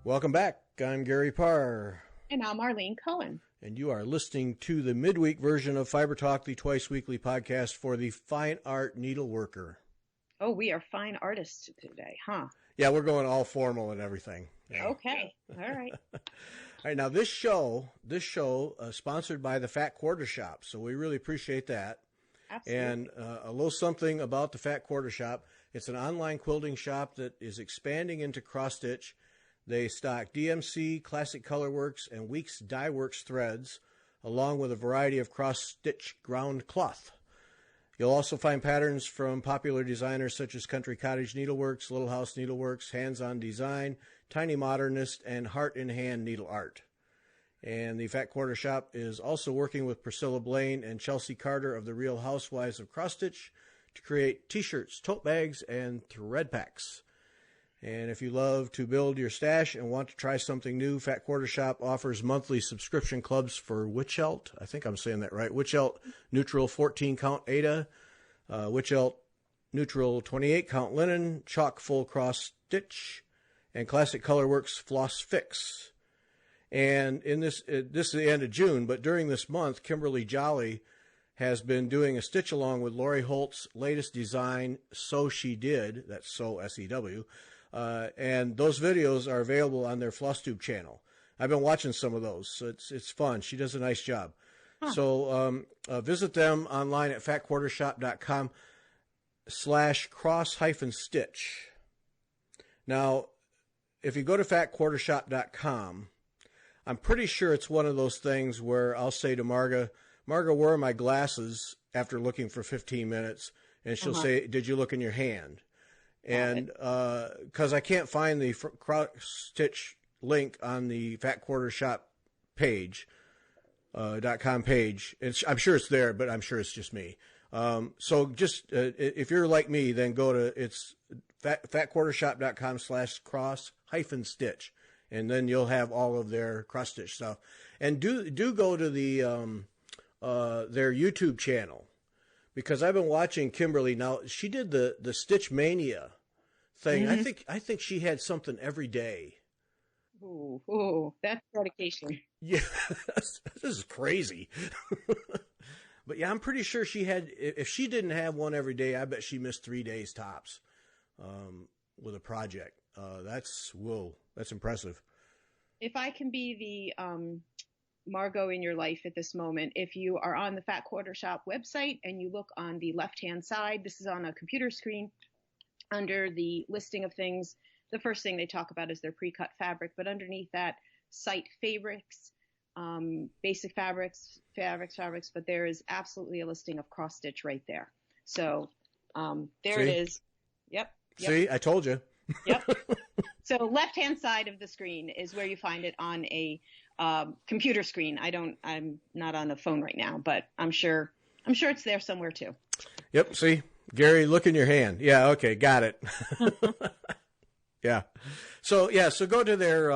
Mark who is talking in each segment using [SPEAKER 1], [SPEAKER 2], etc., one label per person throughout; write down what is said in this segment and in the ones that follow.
[SPEAKER 1] Welcome back. I'm Gary Parr.
[SPEAKER 2] And I'm Arlene Cohen.
[SPEAKER 1] And you are listening to the midweek version of Fiber Talk, the twice-weekly podcast for the fine art needleworker.
[SPEAKER 2] Oh, we are fine artists today, huh?
[SPEAKER 1] Yeah, we're going all formal and everything. Yeah.
[SPEAKER 2] Okay. All right.
[SPEAKER 1] All right, now this show sponsored by the Fat Quarter Shop, so we really appreciate that.
[SPEAKER 2] Absolutely.
[SPEAKER 1] And a little something about the Fat Quarter Shop. It's an online quilting shop that is expanding into cross-stitch. They stock DMC, Classic Colorworks, and Weeks Dye Works threads, along with a variety of cross-stitch ground cloth. You'll also find patterns from popular designers such as Country Cottage Needleworks, Little House Needleworks, Hands On Design, Tiny Modernist, and Heart in Hand Needle Art. And the Fat Quarter Shop is also working with Priscilla Blaine and Chelsea Carter of the Real Housewives of Cross Stitch to create t-shirts, tote bags, and thread packs. And if you love to build your stash and want to try something new, Fat Quarter Shop offers monthly subscription clubs for Witchelt. I think I'm saying that right. Witchelt Neutral 14 count Ada, Witchelt Neutral 28 count Linen, Chalk Full Cross Stitch, and Classic Colorworks Floss Fix. And in this is the end of June, but during this month, Kimberly Jolly has been doing a stitch along with Lori Holt's latest design, So She Did. That's So S-E-W. And those videos are available on their FlossTube channel. I've been watching some of those, so it's fun. She does a nice job. Huh. So visit them online at fatquartershop.com/cross-stitch. Now, if you go to fatquartershop.com, I'm pretty sure it's one of those things where I'll say to Marga, where are my glasses, after looking for 15 minutes? And she'll say, did you look in your hand? And because I can't find the cross-stitch link on the Fat Quarter Shop page, .com page. I'm sure it's there, but I'm sure it's just me. So just if you're like me, then go to fatquartershop.com/cross-stitch, and then you'll have all of their cross-stitch stuff. And do go to the their YouTube channel, because I've been watching Kimberly. Now, she did the Stitch Mania thing. Mm-hmm. I think she had something every day.
[SPEAKER 2] Ooh, that's dedication.
[SPEAKER 1] Yeah, this is crazy. But yeah, I'm pretty sure she had, if she didn't have one every day, I bet she missed 3 days tops with a project. That's impressive.
[SPEAKER 2] If I can be the Margot in your life at this moment, if you are on the Fat Quarter Shop website and you look on the left-hand side, this is on a computer screen, under the listing of things, the first thing they talk about is their pre-cut fabric, but underneath that, site favorites, basic fabrics, but there is absolutely a listing of cross stitch right there. So there it is. Yep.
[SPEAKER 1] See, I told you.
[SPEAKER 2] Yep. So left-hand side of the screen is where you find it on a computer screen. I'm not on a phone right now, but I'm sure it's there somewhere too.
[SPEAKER 1] Yep. See, Gary, look in your hand. Yeah. Okay. Got it. Yeah. So go to their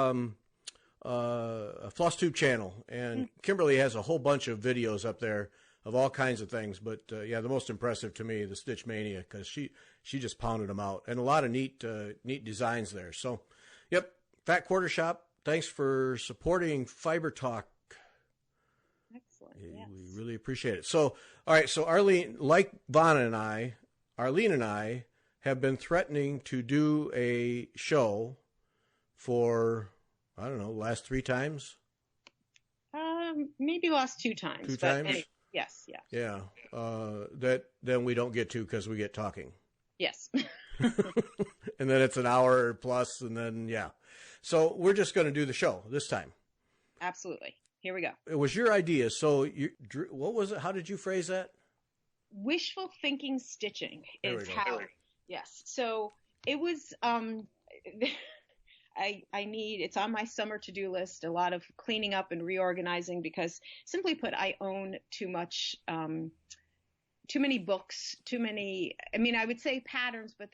[SPEAKER 1] FlossTube channel, and Kimberly has a whole bunch of videos up there of all kinds of things. But the most impressive to me, the Stitch Mania, because she just pounded them out, and a lot of neat designs there. So, yep, Fat Quarter Shop. Thanks for supporting Fiber Talk.
[SPEAKER 2] Excellent.
[SPEAKER 1] Yes. We really appreciate it. So, all right. So Arlene, like Arlene and I have been threatening to do a show for, I don't know, last 3 times?
[SPEAKER 2] Maybe last 2 times.
[SPEAKER 1] 2 times?
[SPEAKER 2] Anyway, yes.
[SPEAKER 1] Yeah. That then we don't get to because we get talking.
[SPEAKER 2] Yes.
[SPEAKER 1] And then it's an hour plus, and then, yeah. So we're just going to do the show this time.
[SPEAKER 2] Absolutely. Here we go.
[SPEAKER 1] It was your idea. So what was it? How did you phrase that?
[SPEAKER 2] Wishful thinking stitching is how. Yes. So it was, it's on my summer to-do list, a lot of cleaning up and reorganizing, because simply put, I own too many books, I would say patterns, but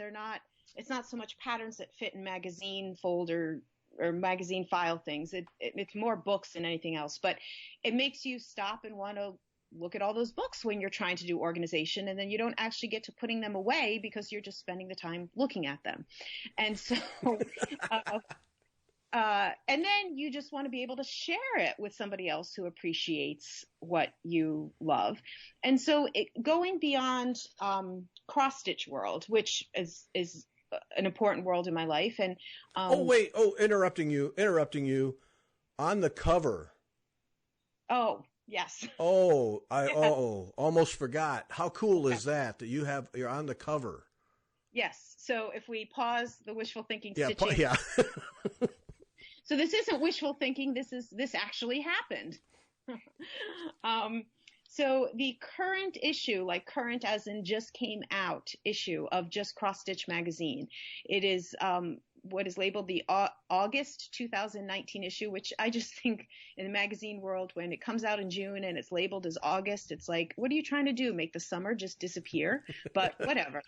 [SPEAKER 2] it's not so much patterns that fit in magazine folder or magazine file things. It's more books than anything else, but it makes you stop and want to look at all those books when you're trying to do organization, and then you don't actually get to putting them away because you're just spending the time looking at them. And so And then you just want to be able to share it with somebody else who appreciates what you love. And so going beyond cross stitch world, which is an important world in my life. And
[SPEAKER 1] interrupting you on the cover.
[SPEAKER 2] Oh, yes.
[SPEAKER 1] Oh, almost forgot. How cool is that you're on the cover?
[SPEAKER 2] Yes. So if we pause the wishful thinking stitching.
[SPEAKER 1] Yeah.
[SPEAKER 2] So this isn't wishful thinking. This actually happened. So the current issue, like current as in just came out issue of Just Cross Stitch magazine, it is what is labeled the August 2019 issue, which I just think in the magazine world, when it comes out in June and it's labeled as August, it's like, what are you trying to do? Make the summer just disappear? But whatever.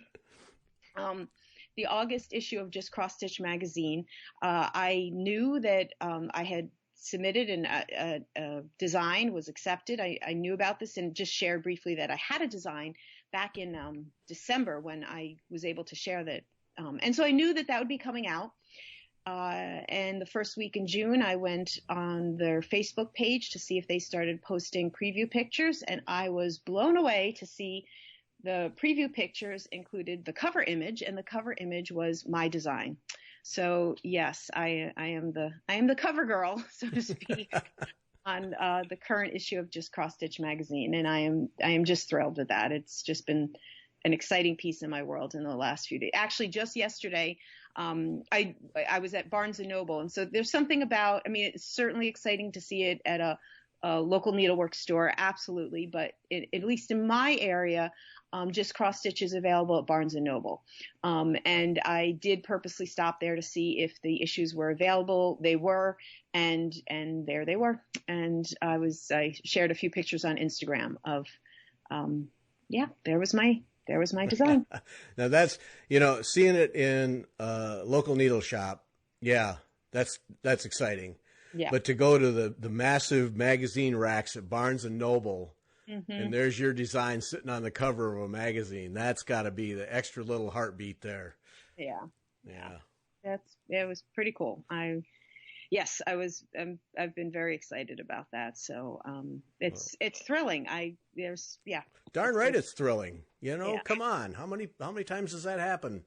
[SPEAKER 2] The August issue of Just Cross Stitch magazine, I knew that I had submitted and a design was accepted. I knew about this and just shared briefly that I had a design back in December when I was able to share that. And so I knew that would be coming out. And the first week in June, I went on their Facebook page to see if they started posting preview pictures. And I was blown away to see the preview pictures included the cover image, and the cover image was my design. So yes, I am the cover girl, so to speak, on the current issue of Just Cross Stitch magazine, and I am just thrilled with that. It's just been an exciting piece in my world in the last few days. Actually, just yesterday, I was at Barnes and Noble, and so there's something about. I mean, it's certainly exciting to see it at a local needlework store, absolutely, but at least in my area. Just Cross Stitch is available at Barnes and Noble. And I did purposely stop there to see if the issues were available. They were, and there they were. And I shared a few pictures on Instagram of, there was my design.
[SPEAKER 1] Now that's, seeing it in a local needle shop. Yeah, that's exciting.
[SPEAKER 2] Yeah.
[SPEAKER 1] But to go to the massive magazine racks at Barnes and Noble, mm-hmm. and there's your design sitting on the cover of a magazine. That's got to be the extra little heartbeat there.
[SPEAKER 2] Yeah.
[SPEAKER 1] Yeah.
[SPEAKER 2] It was pretty cool. I've been very excited about that. So, it's thrilling.
[SPEAKER 1] Darn right. It's thrilling. Come on. How many times does that happen?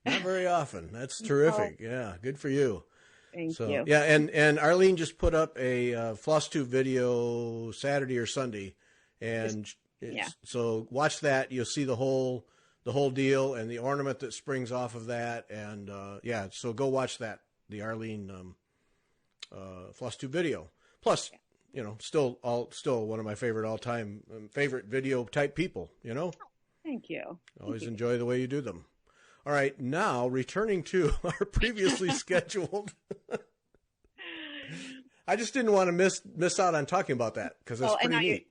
[SPEAKER 1] Not very often. That's terrific. No. Yeah. Good for you.
[SPEAKER 2] Thank you.
[SPEAKER 1] Yeah. And Arlene just put up a FlossTube video Saturday or Sunday. And so watch that. You'll see the whole deal and the ornament that springs off of that. And so go watch that, the Arlene FlossTube video. Plus, still one of my favorite all-time favorite video type people.
[SPEAKER 2] Thank you.
[SPEAKER 1] Always enjoy the way you do them. All right, now returning to our previously scheduled. I just didn't want to miss out on talking about that because it's pretty neat.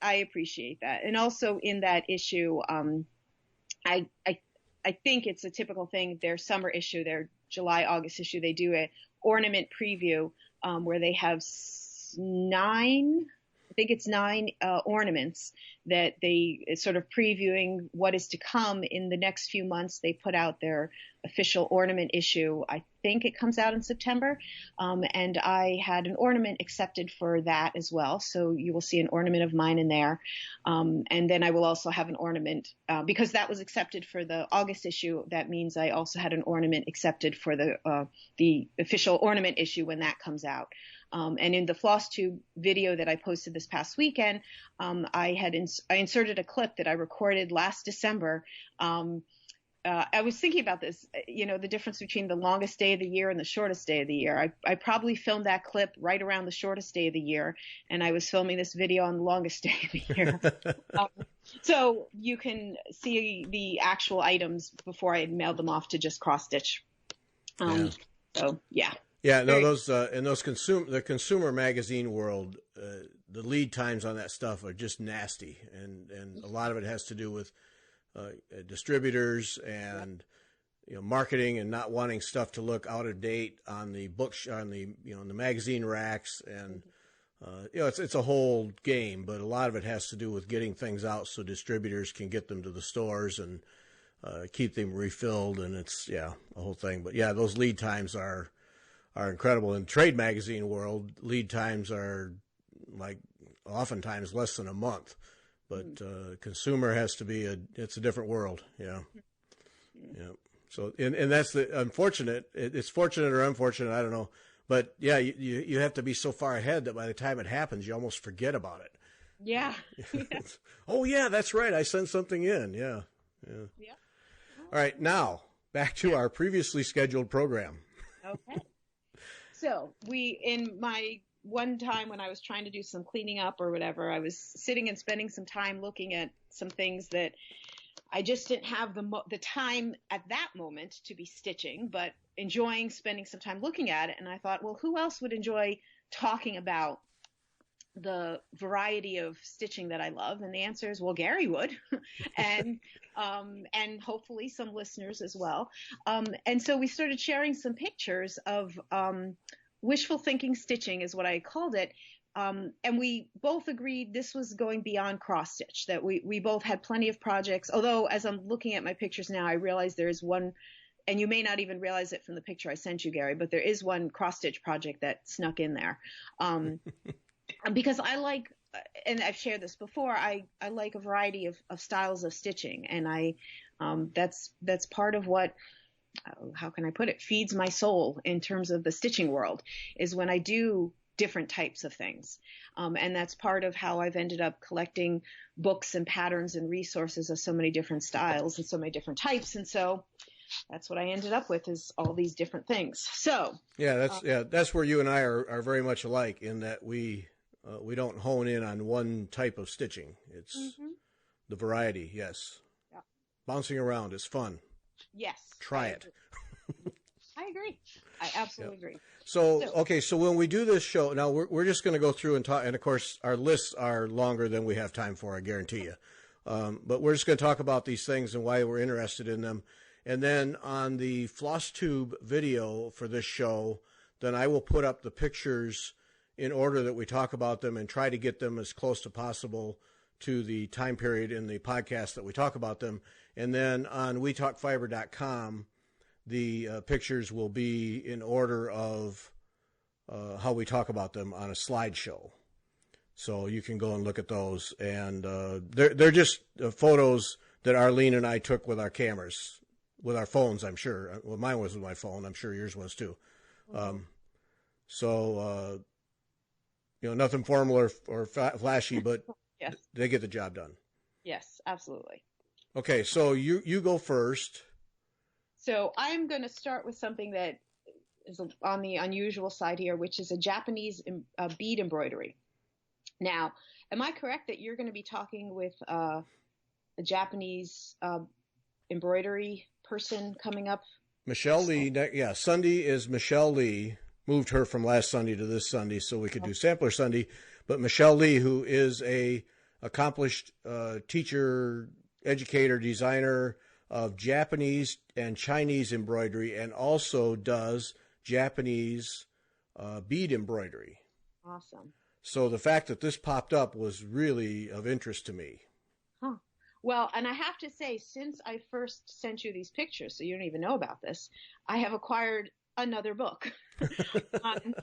[SPEAKER 2] I appreciate that. And also in that issue, I think it's a typical thing. Their summer issue, their July, August issue, they do an ornament preview where they have 9 ornaments that they sort of previewing what is to come in the next few months. They put out their official ornament issue. I think it comes out in September. And I had an ornament accepted for that as well. So you will see an ornament of mine in there. And then I will also have an ornament, because that was accepted for the August issue. That means I also had an ornament accepted for the official ornament issue when that comes out. And in the FlossTube video that I posted this past weekend, I inserted a clip that I recorded last December. I was thinking about this, the difference between the longest day of the year and the shortest day of the year. I probably filmed that clip right around the shortest day of the year, and I was filming this video on the longest day of the year. So you can see the actual items before I mailed them off to Just Cross Stitch. So yeah.
[SPEAKER 1] Yeah, no, those in the consumer magazine world, the lead times on that stuff are just nasty, and a lot of it has to do with distributors and marketing and not wanting stuff to look out of date on the the magazine racks, and it's a whole game, but a lot of it has to do with getting things out so distributors can get them to the stores and keep them refilled, and it's a whole thing. But yeah, those lead times are are incredible. In trade magazine world, lead times are like oftentimes less than a month, but consumer has to be it's a different world. Yeah. Yeah. So, and that's the unfortunate, it's fortunate or unfortunate, I don't know. But yeah, you have to be so far ahead that by the time it happens, you almost forget about it.
[SPEAKER 2] Yeah.
[SPEAKER 1] Oh yeah, that's right. I sent something in. Yeah. Yeah.
[SPEAKER 2] Yeah.
[SPEAKER 1] All right. Now back to our previously scheduled program.
[SPEAKER 2] Okay. So in my one time when I was trying to do some cleaning up or whatever, I was sitting and spending some time looking at some things that I just didn't have the time at that moment to be stitching, but enjoying spending some time looking at it. And I thought, well, who else would enjoy talking about the variety of stitching that I love? And the answer is, well, Gary would, and hopefully some listeners as well. And so we started sharing some pictures of wishful thinking stitching is what I called it. And we both agreed this was going beyond cross stitch, that we both had plenty of projects. Although as I'm looking at my pictures now, I realize there is one, and you may not even realize it from the picture I sent you, Gary, but there is one cross stitch project that snuck in there. Because I like, and I've shared this before, I like a variety of styles of stitching. And that's part of what, how can I put it, feeds my soul in terms of the stitching world, is when I do different types of things. And that's part of how I've ended up collecting books and patterns and resources of so many different styles and so many different types. And so that's what I ended up with, is all these different things. So
[SPEAKER 1] that's where you and I are very much alike, in that we don't hone in on one type of stitching. It's the variety. Yes. Yeah. Bouncing around is fun.
[SPEAKER 2] Yes.
[SPEAKER 1] Try it.
[SPEAKER 2] I agree. I absolutely agree.
[SPEAKER 1] So when we do this show, now we're just going to go through and talk, and of course our lists are longer than we have time for, I guarantee you. But we're just going to talk about these things and why we're interested in them. And then on the FlossTube video for this show, then I will put up the pictures in order that we talk about them and try to get them as close to possible to the time period in the podcast that we talk about them. And then on WeTalkFiber.com, the pictures will be in order of how we talk about them on a slideshow. So you can go and look at those. And they're just photos that Arlene and I took with our cameras, with our phones, I'm sure. Well, mine was with my phone. I'm sure yours was too. Nothing formal or flashy, but
[SPEAKER 2] yes,
[SPEAKER 1] they get the job done.
[SPEAKER 2] Yes, absolutely.
[SPEAKER 1] Okay, so you go first.
[SPEAKER 2] So I'm going to start with something that is on the unusual side here, which is a Japanese bead embroidery. Now, am I correct that you're going to be talking with a Japanese embroidery person coming up?
[SPEAKER 1] Michelle Lee, yeah, Sunday is Michelle Lee. Moved her from last Sunday to this Sunday so we could do Sampler Sunday. But Michelle Lee, who is a accomplished teacher, educator, designer of Japanese and Chinese embroidery, and also does Japanese bead embroidery.
[SPEAKER 2] Awesome.
[SPEAKER 1] So the fact that this popped up was really of interest to me.
[SPEAKER 2] Huh. Well, and I have to say, since I first sent you these pictures, so you don't even know about this, I have acquired another book on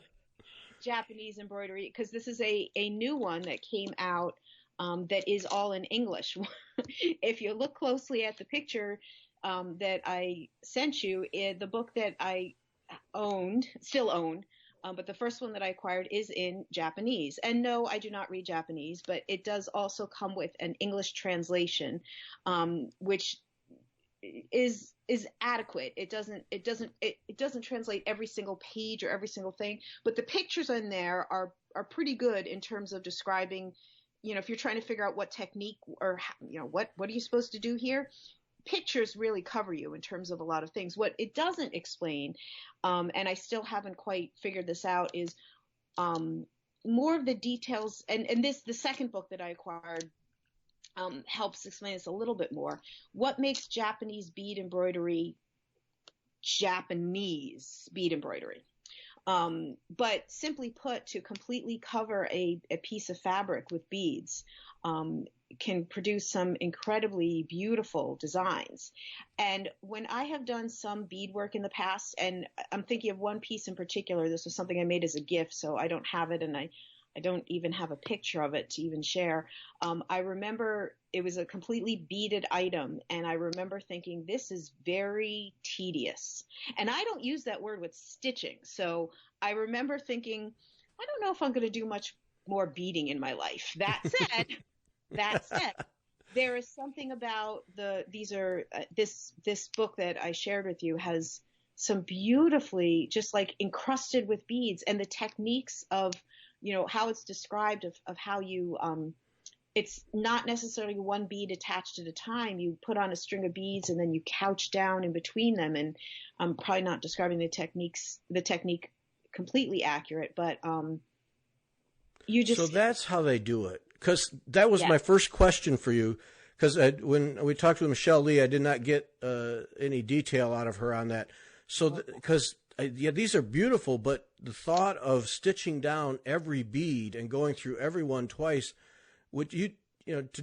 [SPEAKER 2] Japanese embroidery, because this is a new one that came out that is all in English. If you look closely at the picture that I sent you, the book that I still own, but the first one that I acquired is in Japanese. And no, I do not read Japanese, but it does also come with an English translation, which is adequate. It doesn't translate every single page or every single thing, but the pictures in there are pretty good in terms of describing, if you're trying to figure out what technique or, what are you supposed to do here? Pictures really cover you in terms of a lot of things. What it doesn't explain, and I still haven't quite figured this out, is more of the details. And the second book that I acquired helps explain this a little bit more. What makes Japanese bead embroidery Japanese bead embroidery? But simply put, to completely cover a piece of fabric with beads can produce some incredibly beautiful designs. And when I have done some beadwork in the past, and I'm thinking of one piece in particular, this was something I made as a gift, so I don't have it, and I don't even have a picture of it to even share. I remember it was a completely beaded item, and I remember thinking, this is very tedious. And I don't use that word with stitching. So I remember thinking, I don't know if I'm going to do much more beading in my life. That said, there is something about this book that I shared with you has some beautifully just like encrusted with beads, and the techniques of, how it's described of how you, it's not necessarily one bead attached at a time. You put on a string of beads and then you couch down in between them. And I'm probably not describing the technique completely accurate, but,
[SPEAKER 1] So that's how they do it. Because that was my first question for you. Because when we talked with Michelle Lee, I did not get any detail out of her on that. So, because these are beautiful, but the thought of stitching down every bead and going through every one twice, to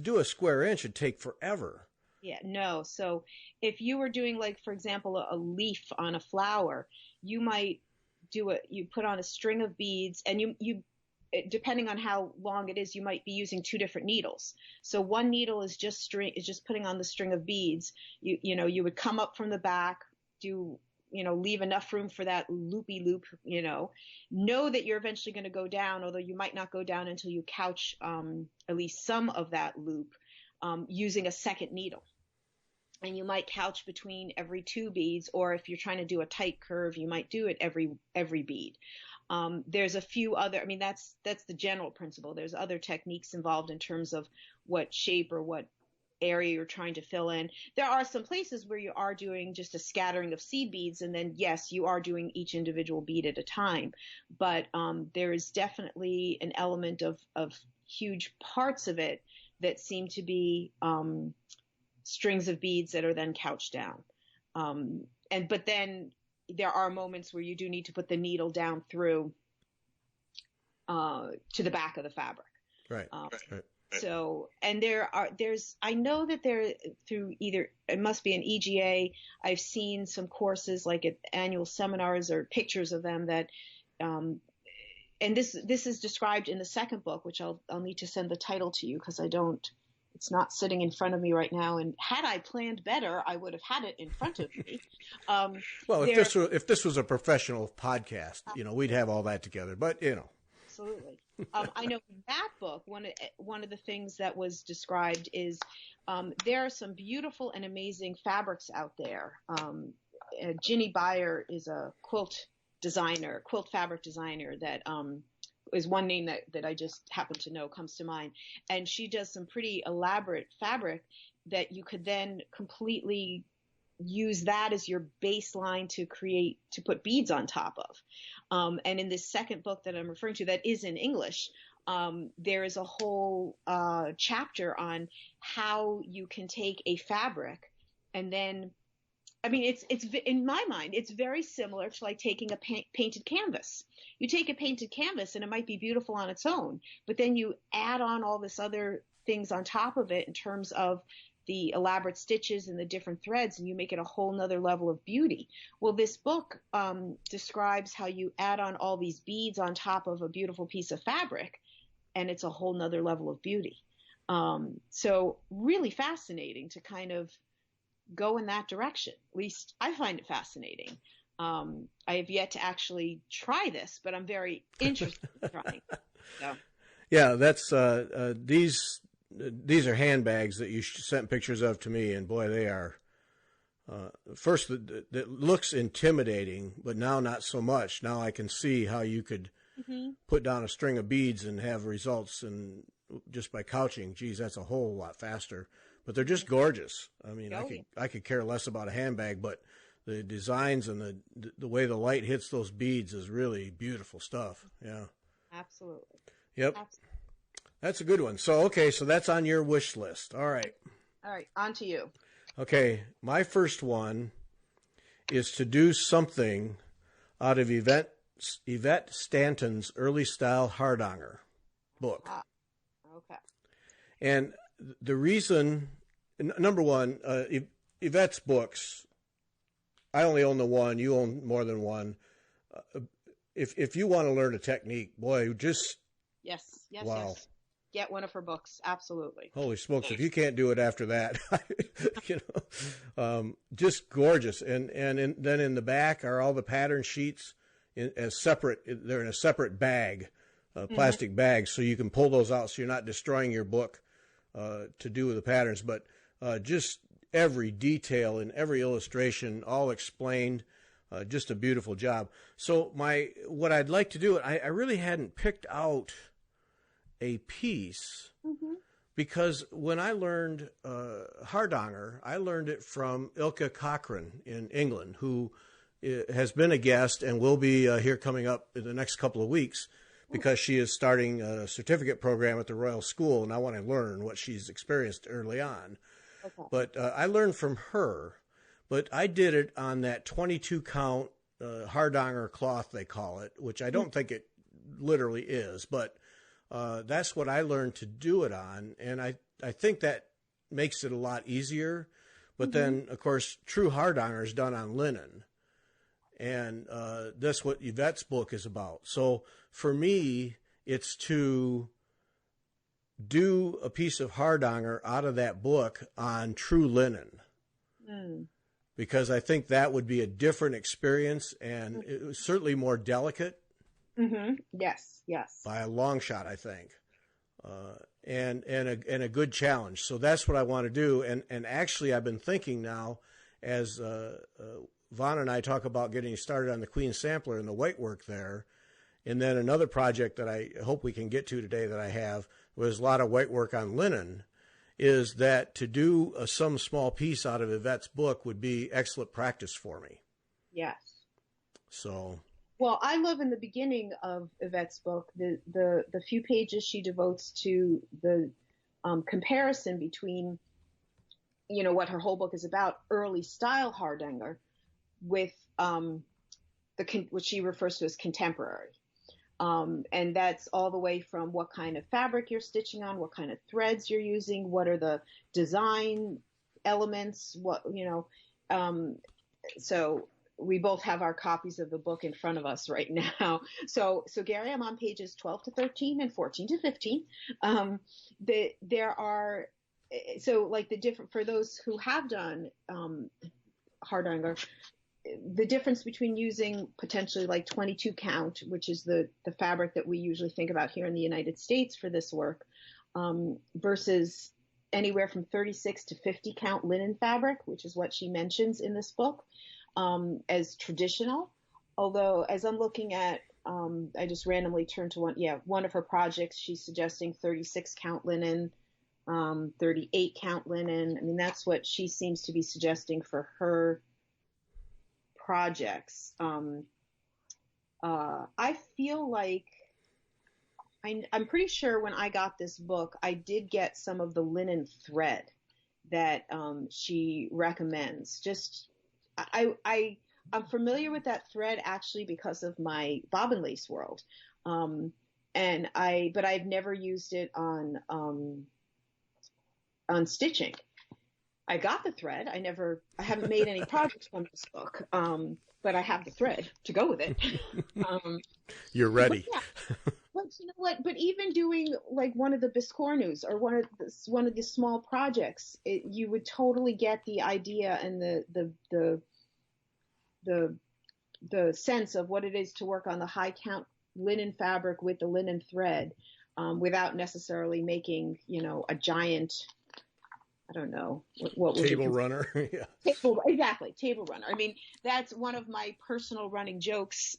[SPEAKER 1] do a square inch would take forever.
[SPEAKER 2] Yeah, no. So if you were doing, like, for example, a leaf on a flower, you might you put on a string of beads, and you depending on how long it is, you might be using two different needles. So one needle is just putting on the string of beads. You would come up from the back, leave enough room for that loopy loop, know that you're eventually going to go down, although you might not go down until you couch at least some of that loop using a second needle. And you might couch between every two beads, or if you're trying to do a tight curve, you might do it every bead. There's a few other, that's the general principle. There's other techniques involved in terms of what shape or what area you're trying to fill in. There are some places where you are doing just a scattering of seed beads, and then yes, you are doing each individual bead at a time. But there is definitely an element of huge parts of it that seem to be strings of beads that are then couched down. But then there are moments where you do need to put the needle down through to the back of the fabric.
[SPEAKER 1] Right. Right.
[SPEAKER 2] So, and I know that there, through either, it must be an EGA, I've seen some courses like at annual seminars or pictures of them that, and this is described in the second book, which I'll need to send the title to you because it's not sitting in front of me right now. And had I planned better, I would have had it in front of me.
[SPEAKER 1] Well, if this was a professional podcast, we'd have all that together, but
[SPEAKER 2] Absolutely. I know in that book, one of the things that was described is there are some beautiful and amazing fabrics out there. Ginny Beyer is a quilt fabric designer that is one name that I just happen to know comes to mind. And she does some pretty elaborate fabric that you could then completely use that as your baseline to put beads on top of. And in this second book that I'm referring to that is in English, there is a whole chapter on how you can take a fabric and then, it's in my mind, it's very similar to like taking a painted canvas. You take a painted canvas and it might be beautiful on its own, but then you add on all this other things on top of it in terms of the elaborate stitches and the different threads, and you make it a whole nother level of beauty. Well, this book describes how you add on all these beads on top of a beautiful piece of fabric, and it's a whole nother level of beauty. So really fascinating to kind of go in that direction. At least I find it fascinating. I have yet to actually try this, but I'm very interested in trying. So.
[SPEAKER 1] Yeah, that's these are handbags that you sent pictures of to me, and boy, they are. First, that looks intimidating, but now not so much. Now I can see how you could put down a string of beads and have results, and just by couching. Geez, that's a whole lot faster. But they're just gorgeous. I could care less about a handbag, but the designs and the way the light hits those beads is really beautiful stuff. Yeah.
[SPEAKER 2] Absolutely.
[SPEAKER 1] Yep. Absolutely. That's a good one. So that's on your wish list. All right.
[SPEAKER 2] On to you.
[SPEAKER 1] Okay. My first one is to do something out of Yvette Stanton's early style hardanger book.
[SPEAKER 2] Okay.
[SPEAKER 1] And the reason, number one, Yvette's books, I only own the one, you own more than one. If you want to learn a technique, boy, just
[SPEAKER 2] Yes,
[SPEAKER 1] wow.
[SPEAKER 2] yes. Get one of her books. Absolutely.
[SPEAKER 1] Holy smokes! If you can't do it after that, just gorgeous. And then in the back are all the pattern sheets as separate. They're in a separate bag, plastic bag, so you can pull those out, so you're not destroying your book to do with the patterns. But just every detail in every illustration, all explained. Just a beautiful job. So what I'd like to do, I really hadn't picked out a piece because when I learned Hardanger, I learned it from Ilka Cochran in England, who has been a guest and will be here coming up in the next couple of weeks because she is starting a certificate program at the Royal School, and I want to learn what she's experienced early on. Okay. But I learned from her. But I did it on that 22 count Hardanger cloth, they call it, which I don't think it literally is, but that's what I learned to do it on. And I think that makes it a lot easier. But then, of course, true Hardanger is done on linen. And that's what Yvette's book is about. So for me, it's to do a piece of Hardanger out of that book on true linen. Because I think that would be a different experience, and it was certainly more delicate.
[SPEAKER 2] Yes, yes.
[SPEAKER 1] By a long shot, I think, and a good challenge. So that's what I want to do. And actually, I've been thinking now, as Vaughn and I talk about getting started on the Queen Sampler and the white work there, and then another project that I hope we can get to today that I have was a lot of white work on linen. Is that to do some small piece out of Yvette's book would be excellent practice for me.
[SPEAKER 2] Yes.
[SPEAKER 1] So.
[SPEAKER 2] Well, I love in the beginning of Yvette's book the few pages she devotes to the comparison between, what her whole book is about, early style Hardanger, with what she refers to as contemporary. And that's all the way from what kind of fabric you're stitching on, what kind of threads you're using, what are the design elements, so we both have our copies of the book in front of us right now. So Gary, I'm on pages 12 to 13 and 14 to 15. There are, for those who have done Hardanger, the difference between using potentially like 22 count, which is the fabric that we usually think about here in the United States for this work, versus anywhere from 36 to 50 count linen fabric, which is what she mentions in this book, as traditional. Although as I'm looking at, I just randomly turned to one of her projects, she's suggesting 36 count linen, 38 count linen. I mean, that's what she seems to be suggesting for her projects. I feel like I'm pretty sure when I got this book, I did get some of the linen thread that she recommends. I'm familiar with that thread actually because of my bobbin lace world, but I've never used it on stitching. I got the thread. I haven't made any projects from this book, but I have the thread to go with it.
[SPEAKER 1] You're ready.
[SPEAKER 2] But you know what? But even doing like one of the Biscornus or one of the small projects, you would totally get the idea and the sense of what it is to work on the high count linen fabric with the linen thread, without necessarily making, a giant, I don't know what
[SPEAKER 1] table runner. Yeah.
[SPEAKER 2] Table runner. I mean, that's one of my personal running jokes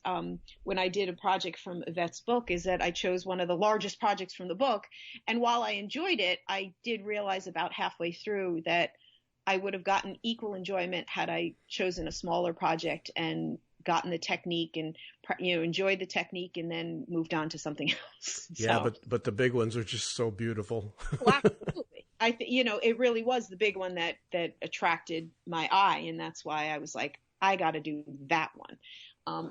[SPEAKER 2] when I did a project from Yvette's book, is that I chose one of the largest projects from the book, and while I enjoyed it, I did realize about halfway through that I would have gotten equal enjoyment had I chosen a smaller project and gotten the technique and enjoyed the technique and then moved on to something else.
[SPEAKER 1] Yeah, but the big ones are just so beautiful.
[SPEAKER 2] Well, absolutely. It really was the big one that attracted my eye, and that's why I was like, I got to do that one.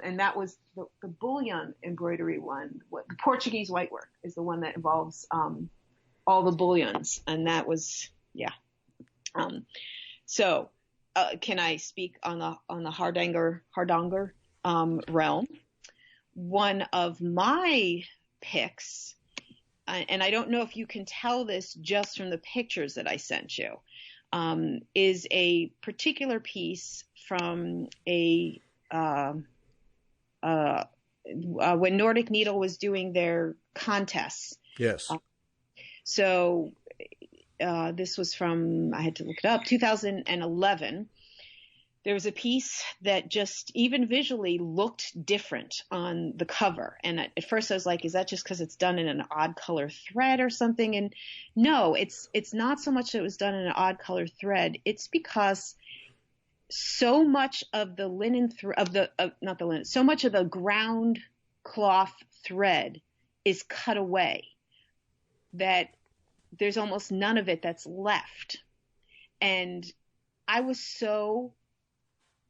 [SPEAKER 2] And that was the bullion embroidery one. The Portuguese white work is the one that involves all the bullions, and that was, yeah. So can I speak on the Hardanger realm? One of my picks, and I don't know if you can tell this just from the pictures that I sent you, is a particular piece from when Nordic Needle was doing their contests.
[SPEAKER 1] Yes.
[SPEAKER 2] So this was from, I had to look it up, 2011. There was a piece that just even visually looked different on the cover. And at first I was like, is that just because it's done in an odd color thread or something? And no, it's not so much that it was done in an odd color thread. It's because so much of the so much of the ground cloth thread is cut away that there's almost none of it that's left. And I was so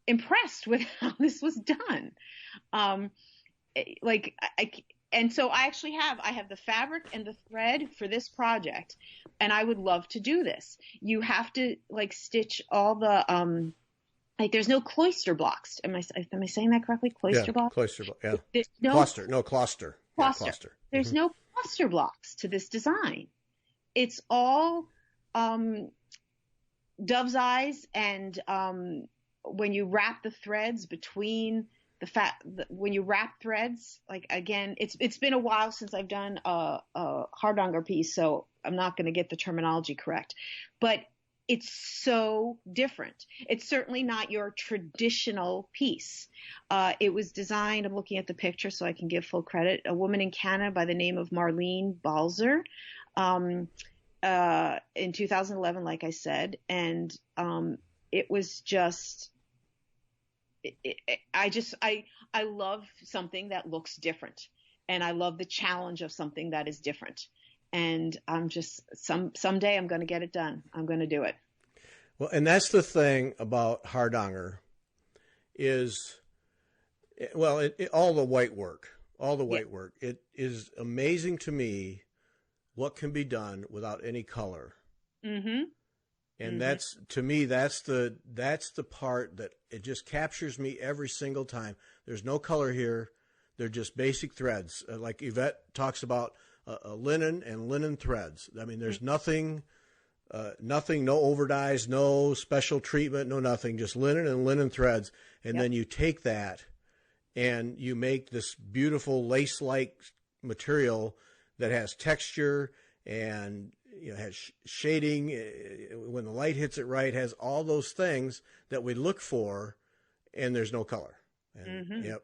[SPEAKER 2] impressed with how this was done. And so I have the fabric and the thread for this project, and I would love to do this. You have to stitch all the, there's no cloister blocks. Am I saying that correctly? Cloister blocks?
[SPEAKER 1] Cloister block. Yeah.
[SPEAKER 2] There's no
[SPEAKER 1] cluster. No, cluster.
[SPEAKER 2] cluster.
[SPEAKER 1] Yeah, cluster.
[SPEAKER 2] There's no cluster blocks to this design. It's all dove's eyes, and when you wrap the threads between when you wrap threads, again, it's been a while since I've done a Hardanger piece, so I'm not going to get the terminology correct, but it's so different. It's certainly not your traditional piece. It was designed, I'm looking at the picture so I can give full credit, a woman in Canada by the name of Marlene Balzer, in 2011, like I said, and it was just, I love something that looks different, and I love the challenge of something that is different. And I'm just, someday I'm going to get it done. I'm going to do it.
[SPEAKER 1] Well, and that's the thing about Hardanger is, well, all the white work, it is amazing to me what can be done without any color. Mm-hmm. And that's, to me, that's the part that it just captures me every single time. There's no color here. They're just basic threads. Like Yvette talks about linen and linen threads. I mean, there's nothing, no overdyes, no special treatment, no nothing, just linen and linen threads. And then you take that and you make this beautiful lace-like material that has texture and has shading when the light hits it right, has all those things that we look for, and there's no color. And, Yep.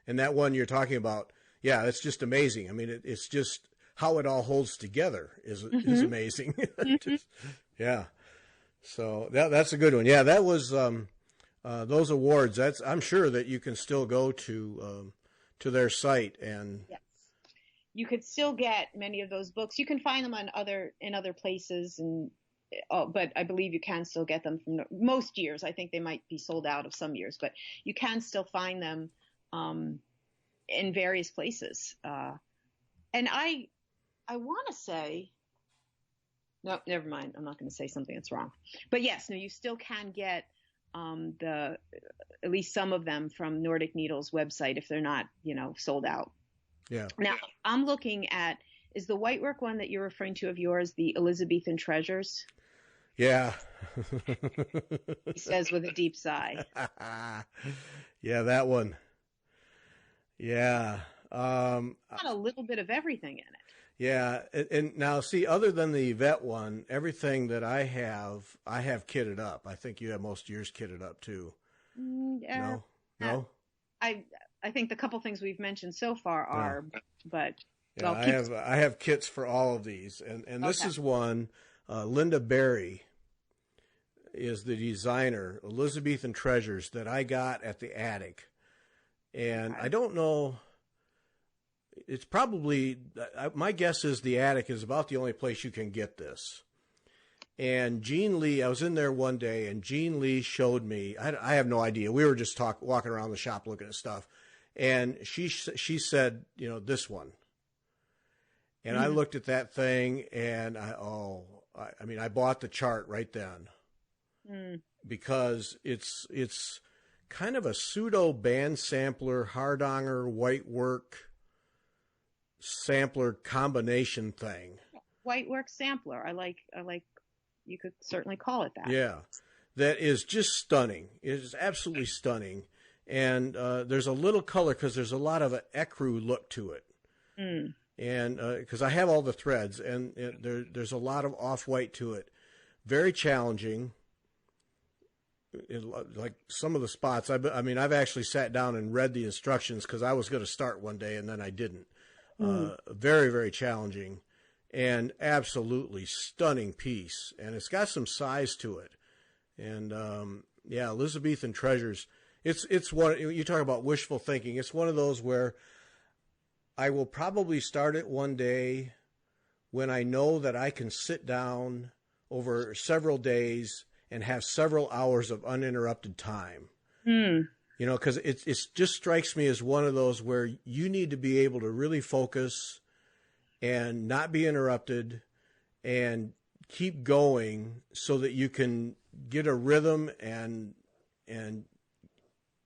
[SPEAKER 1] And that one you're talking about, yeah, it's just amazing. I mean, it's just how it all holds together is amazing. Yeah. So that's a good one. Yeah, that was those awards. I'm sure that you can still go to their site and. Yes.
[SPEAKER 2] You could still get many of those books. You can find them in other places, but I believe you can still get them from most years. I think they might be sold out of some years, but you can still find them in various places. And I want to say, no, never mind. I'm not going to say something that's wrong. But yes, no, you still can get at least some of them from Nordic Needle's website if they're not, sold out.
[SPEAKER 1] Yeah.
[SPEAKER 2] Now I'm looking at, is the whitework one that you're referring to of yours, the Elizabethan Treasures?
[SPEAKER 1] Yeah.
[SPEAKER 2] He says with a deep sigh.
[SPEAKER 1] Yeah, that one. Yeah.
[SPEAKER 2] Got a little bit of everything in it.
[SPEAKER 1] Yeah. And now see, other than the Yvette one, everything that I have kitted up. I think you have most of yours kitted up too. No?
[SPEAKER 2] I think the couple things we've mentioned so far are, but
[SPEAKER 1] yeah, I have kits for all of these, and this is one. Linda Berry is the designer, Elizabethan Treasures, that I got at the attic, and I don't know. It's probably, my guess is the attic is about the only place you can get this. And Jean Lee, I was in there one day, and Jean Lee showed me. I have no idea. We were just walking around the shop looking at stuff. And she said, this one. And I looked at that thing and I bought the chart right then because it's kind of a pseudo band sampler, hardanger, white work sampler combination thing.
[SPEAKER 2] White work sampler. I like, you could certainly call it that.
[SPEAKER 1] Yeah. That is just stunning. It is absolutely stunning. And there's a little color because there's a lot of an ecru look to it. And because I have all the threads, and there's a lot of off-white to it. Very challenging. Like some of the spots, I've actually sat down and read the instructions because I was going to start one day and then I didn't. Very, very challenging and absolutely stunning piece. And it's got some size to it. And Elizabethan Treasures. It's one, you talk about wishful thinking. It's one of those where I will probably start it one day when I know that I can sit down over several days and have several hours of uninterrupted time. You know, because it just strikes me as one of those where you need to be able to really focus and not be interrupted and keep going so that you can get a rhythm and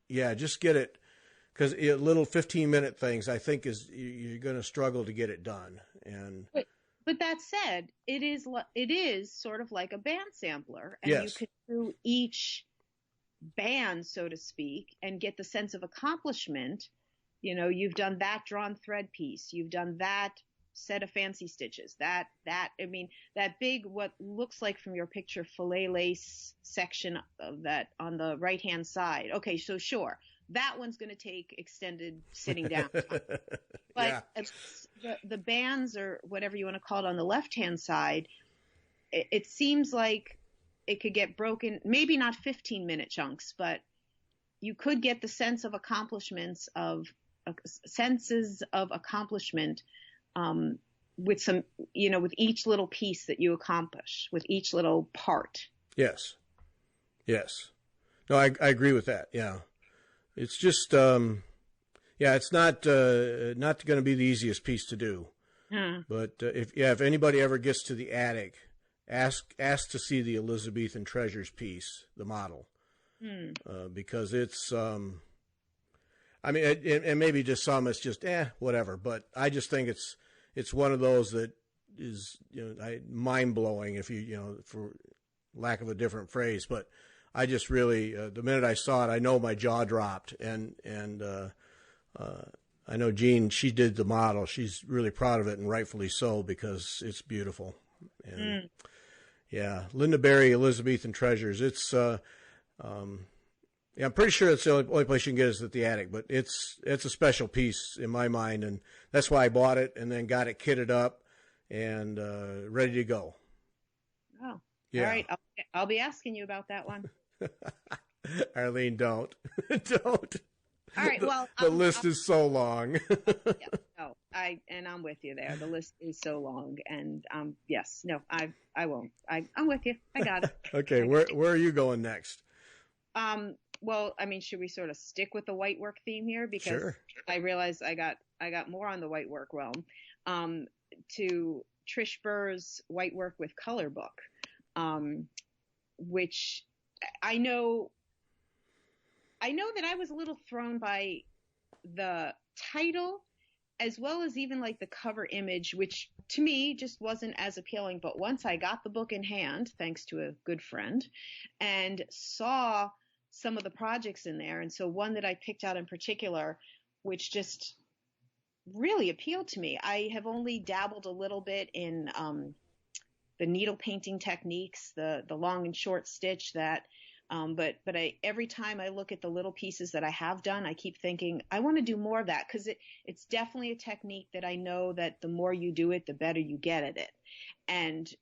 [SPEAKER 1] just get it. Because little 15-minute things, I think, you're going to struggle to get it done. And
[SPEAKER 2] but that said, it is sort of like a band sampler, and
[SPEAKER 1] yes.
[SPEAKER 2] You can do each band, so to speak, and get the sense of accomplishment. You know, you've done that drawn thread piece, you've done that set of fancy stitches, that big, what looks like from your picture, fillet lace section of that on the right hand side. Okay, so sure, that one's going to take extended sitting down time. But the bands, or whatever you want to call it, on the left hand side, it seems like it could get broken, maybe not 15-minute chunks, but you could get the sense of accomplishments senses of accomplishment with some, with each little piece that you accomplish, with each little part.
[SPEAKER 1] Yes. No, I agree with that. Yeah. It's just, it's not going to be the easiest piece to do. But if anybody ever gets to the attic, ask to see the Elizabethan Treasures piece, the model, because it's, and maybe just some, it's just whatever. But I just think it's one of those that is mind blowing, if for lack of a different phrase. But I just really, the minute I saw it, I know my jaw dropped, and I know Jean, she did the model. She's really proud of it, and rightfully so, because it's beautiful. And Linda Berry, Elizabethan Treasures. It's, I'm pretty sure it's the only place you can get it is at the attic, but it's a special piece in my mind, and that's why I bought it and then got it kitted up and ready to go.
[SPEAKER 2] Oh, yeah. All right. I'll be asking you about that one.
[SPEAKER 1] Arlene, don't. Don't.
[SPEAKER 2] All right. Well,
[SPEAKER 1] the list is so long.
[SPEAKER 2] I'm with you there. The list is so long, and I won't. I'm with you. I got it.
[SPEAKER 1] Okay. Where are you going next?
[SPEAKER 2] Well, should we sort of stick with the white work theme here, because
[SPEAKER 1] sure.
[SPEAKER 2] I realized I got more on the white work realm. To Trish Burr's White Work with Color book, which I know that I was a little thrown by the title, as well as even like the cover image, which to me just wasn't as appealing. But once I got the book in hand, thanks to a good friend, and saw some of the projects in there, and so one that I picked out in particular, which just really appealed to me. I have only dabbled a little bit in the needle painting techniques, the long and short stitch, that but every time I look at the little pieces that I have done, I keep thinking I want to do more of that, because it's definitely a technique that I know that the more you do it, the better you get at it. And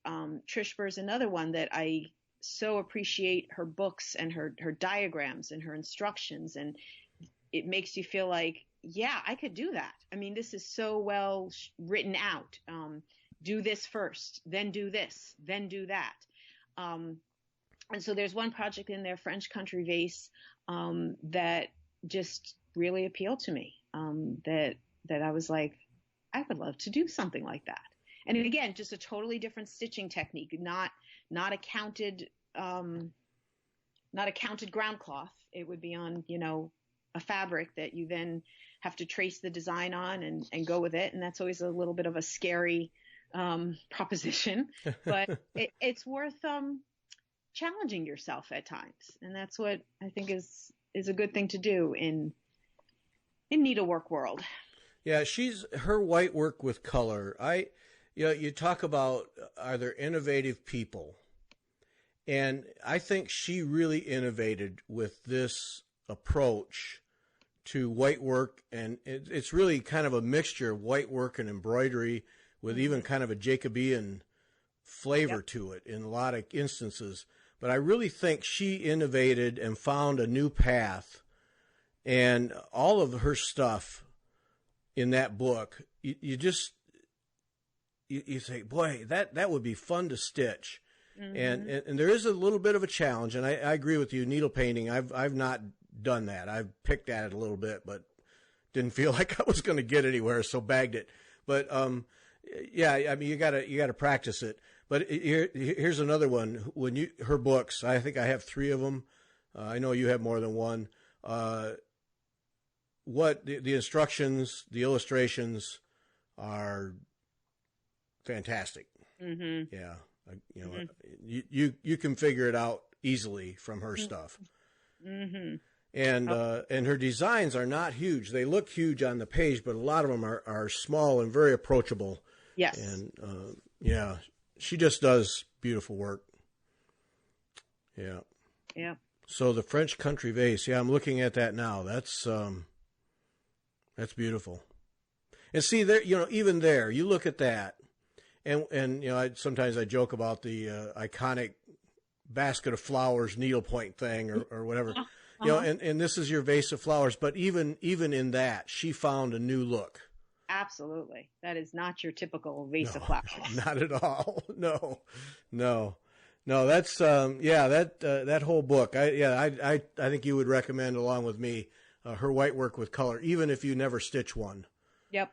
[SPEAKER 2] Trish Burr's another one that I so appreciate her books and her diagrams and her instructions, and it makes you feel like, yeah, I could do that. This is so well written out. Do this first, then do this, then do that. And so there's one project in there, French Country Vase, that just really appealed to me. That I was like, I would love to do something like that. And again, just a totally different stitching technique, not a counted ground cloth. It would be on, a fabric that you then have to trace the design on and go with it. And that's always a little bit of a scary proposition, but it's worth challenging yourself at times. And that's what I think is a good thing to do in needlework world.
[SPEAKER 1] Yeah, her white work with color. You talk about, are there innovative people? And I think she really innovated with this approach to white work. And it's really kind of a mixture of white work and embroidery with even kind of a Jacobean flavor to it in a lot of instances. But I really think she innovated and found a new path. And all of her stuff in that book, you say, boy, that would be fun to stitch. Mm-hmm. And there is a little bit of a challenge, and I agree with you. Needle painting, I've not done that. I've picked at it a little bit, but didn't feel like I was going to get anywhere, so bagged it. But yeah, I mean, you gotta practice it. But here's another one. Her books, I think I have 3 of them. I know you have more than one. What the instructions, the illustrations are fantastic. Mm-hmm. Yeah. You can figure it out easily from her stuff. Mm-hmm. And her designs are not huge. They look huge on the page, but a lot of them are small and very approachable.
[SPEAKER 2] Yes.
[SPEAKER 1] And yeah, she just does beautiful work. Yeah.
[SPEAKER 2] Yeah.
[SPEAKER 1] So the French country vase. Yeah, I'm looking at that now. That's beautiful. And see there, even there, you look at that. And sometimes I joke about the iconic basket of flowers needlepoint thing or whatever, and this is your vase of flowers. But even in that, she found a new look.
[SPEAKER 2] Absolutely. That is not your typical vase of flowers.
[SPEAKER 1] Not at all. No. That's that whole book. I think you would recommend, along with me, her white work with color, even if you never stitch one.
[SPEAKER 2] Yep.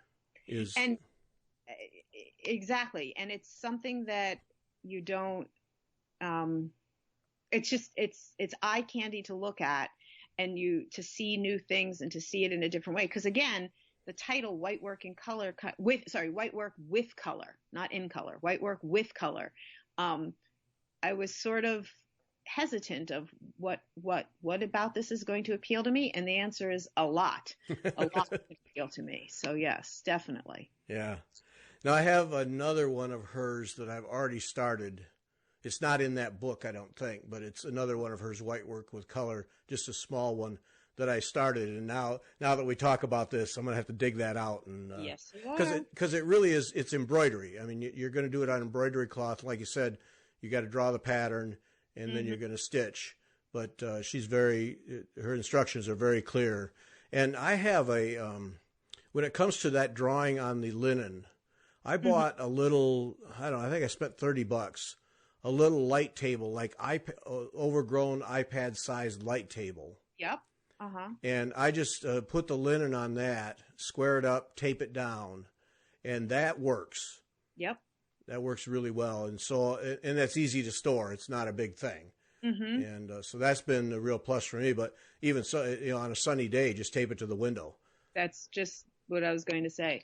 [SPEAKER 2] Exactly. And it's something that you don't, it's eye candy to look at and to see new things and to see it in a different way. Cause again, the title white work in color white work with color, not in color, white work with color. I was sort of hesitant of what about this is going to appeal to me. And the answer is a lot appeal to me. So yes, definitely.
[SPEAKER 1] Yeah. Now, I have another one of hers that I've already started. It's not in that book, I don't think, but it's another one of hers, white work with color, just a small one that I started. And now that we talk about this, I'm going to have to dig that out. And
[SPEAKER 2] yes, you are.
[SPEAKER 1] Because it really is, it's embroidery. I mean, you're going to do it on embroidery cloth. Like you said, you got to draw the pattern, and then you're going to stitch. But her instructions are very clear. And I have when it comes to that drawing on the linen, I bought a little, I think I spent $30, a little light table, like overgrown iPad-sized light table.
[SPEAKER 2] Yep. Uh-huh.
[SPEAKER 1] And I just put the linen on that, square it up, tape it down, and that works.
[SPEAKER 2] Yep.
[SPEAKER 1] That works really well. And so, and that's easy to store. It's not a big thing. Mm-hmm. And so that's been a real plus for me. But even so, on a sunny day, just tape it to the window.
[SPEAKER 2] That's just what I was going to say.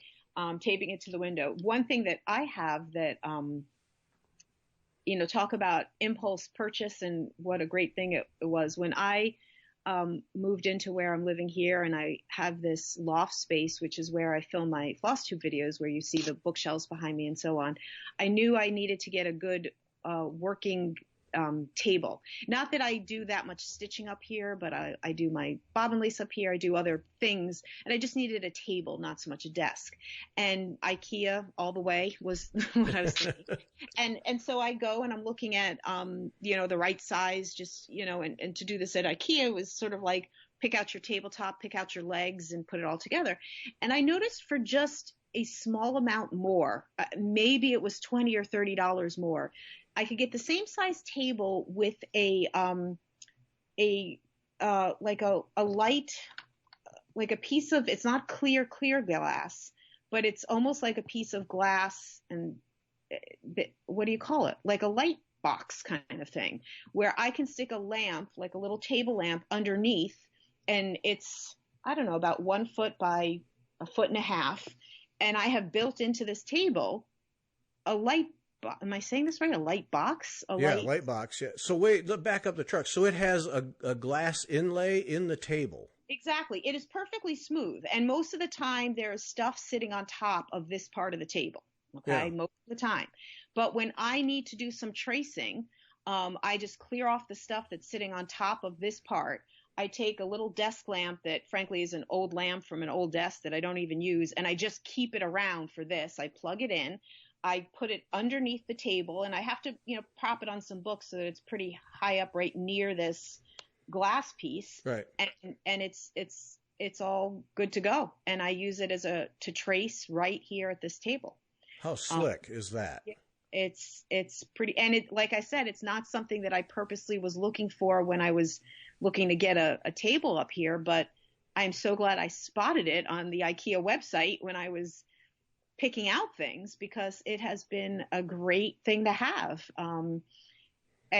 [SPEAKER 2] Taping it to the window. One thing that I have that, talk about impulse purchase and what a great thing it was when I moved into where I'm living here, and I have this loft space, which is where I film my FlossTube videos, where you see the bookshelves behind me and so on. I knew I needed to get a good working table. Not that I do that much stitching up here, but I do my bobbin lace up here. I do other things, and I just needed a table, not so much a desk. And IKEA all the way was what I was thinking. and so I go and I'm looking at, the right size, just, and to do this at IKEA was sort of like pick out your tabletop, pick out your legs, and put it all together. And I noticed for just a small amount more, maybe it was $20 or $30 more, I could get the same size table with a light, like a piece of, it's not clear glass, but it's almost like a piece of glass and what do you call it? Like a light box kind of thing, where I can stick a lamp, like a little table lamp underneath, and it's, I don't know, about 1 foot by 1.5 feet. And I have built into this table a light am I saying this right? A light box?
[SPEAKER 1] Light box. Yeah. So wait, look, back up the truck. So it has a glass inlay in the table.
[SPEAKER 2] Exactly. It is perfectly smooth. And most of the time there is stuff sitting on top of this part of the table. Okay. Yeah. Most of the time. But when I need to do some tracing, I just clear off the stuff that's sitting on top of this part. I take a little desk lamp that frankly is an old lamp from an old desk that I don't even use, and I just keep it around for this. I plug it in. I put it underneath the table, and I have to, prop it on some books so that it's pretty high up right near this glass piece.
[SPEAKER 1] Right.
[SPEAKER 2] And it's all good to go. And I use it to trace right here at this table.
[SPEAKER 1] How slick is that?
[SPEAKER 2] It's pretty, and like I said, it's not something that I purposely was looking for when I was looking to get a table up here, but I'm so glad I spotted it on the IKEA website when I was picking out things, because it has been a great thing to have,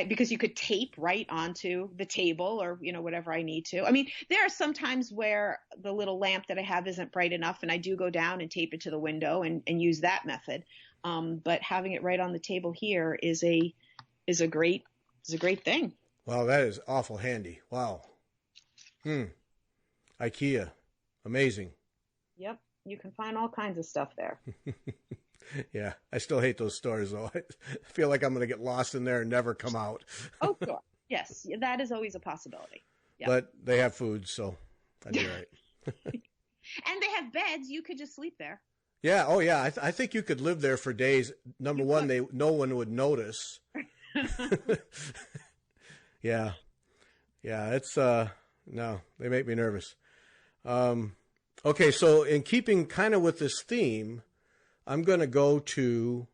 [SPEAKER 2] because you could tape right onto the table or, whatever I need to. I mean, there are some times where the little lamp that I have isn't bright enough, and I do go down and tape it to the window and use that method. But having it right on the table here is a great thing.
[SPEAKER 1] Wow, that is awful handy. Wow. IKEA. Amazing.
[SPEAKER 2] Yep. You can find all kinds of stuff there.
[SPEAKER 1] Yeah. I still hate those stores, though. I feel like I'm going to get lost in there and never come out.
[SPEAKER 2] Oh, sure. Yes. That is always a possibility. Yep.
[SPEAKER 1] But they have food, so I'd be right.
[SPEAKER 2] And they have beds. You could just sleep there.
[SPEAKER 1] Yeah. Oh, yeah. I think you could live there for days. Number one, no one would notice. Yeah. Yeah. It's, no, they make me nervous. Okay. So in keeping kind of with this theme, I'm going to go to,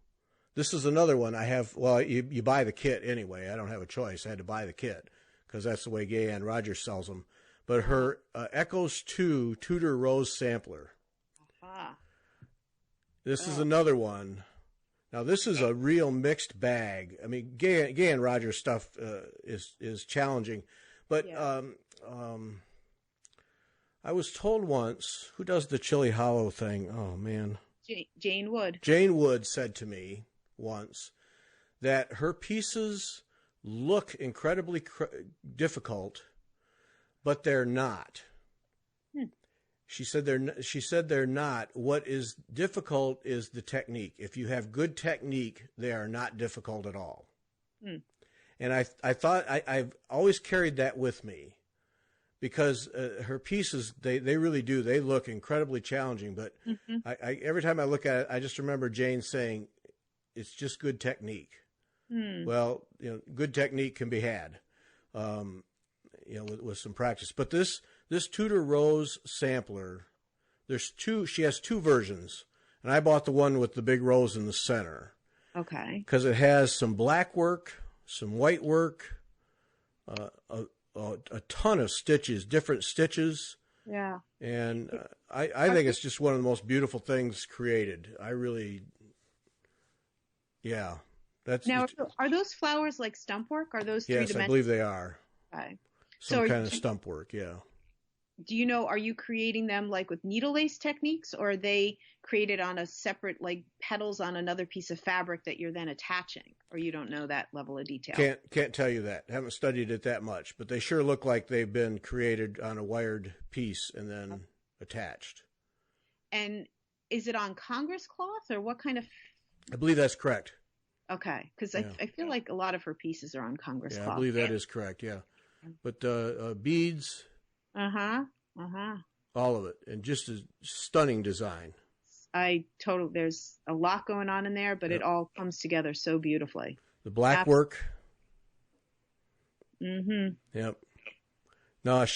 [SPEAKER 1] this is another one I have. Well, you buy the kit anyway. I don't have a choice. I had to buy the kit because that's the way Gay Ann Rogers sells them. But her Echoes 2 Tudor Rose Sampler. This is another one. Now, this is a real mixed bag. I mean, Gay Ann Rogers stuff is challenging. But I was told once, who does the Chili Hollow thing? Oh, man.
[SPEAKER 2] Jane Wood.
[SPEAKER 1] Jane Wood said to me once that her pieces look incredibly difficult, but they're not. She said they're not. What is difficult is the technique. If you have good technique, they are not difficult at all. And I thought I've always carried that with me, because her pieces, they really do. They look incredibly challenging. But I every time I look at it, I just remember Jane saying, "It's just good technique." Well, good technique can be had, with some practice. But this Tudor Rose sampler, she has two versions, and I bought the one with the big rose in the center.
[SPEAKER 2] Okay.
[SPEAKER 1] Because it has some black work, some white work, a ton of stitches, different stitches.
[SPEAKER 2] Yeah.
[SPEAKER 1] And I think it's just one of the most beautiful things created. I really, yeah.
[SPEAKER 2] Are those flowers like stump work? Are those
[SPEAKER 1] Yes, I believe they are.
[SPEAKER 2] Okay.
[SPEAKER 1] Some kind of stump work, yeah.
[SPEAKER 2] Do you know, are you creating them like with needle lace techniques, or are they created on a separate, like petals on another piece of fabric that you're then attaching? Or you don't know that level of detail?
[SPEAKER 1] Can't tell you that. Haven't studied it that much, but they sure look like they've been created on a wired piece and then attached. And
[SPEAKER 2] is it on Congress cloth, or what kind of?
[SPEAKER 1] I believe that's correct.
[SPEAKER 2] Okay, because I feel like a lot of her pieces are on Congress cloth.
[SPEAKER 1] I believe that is correct, yeah. But beads. All of it, and just a stunning design.
[SPEAKER 2] There's a lot going on in there, but it all comes together so beautifully.
[SPEAKER 1] The black work. Yep. No,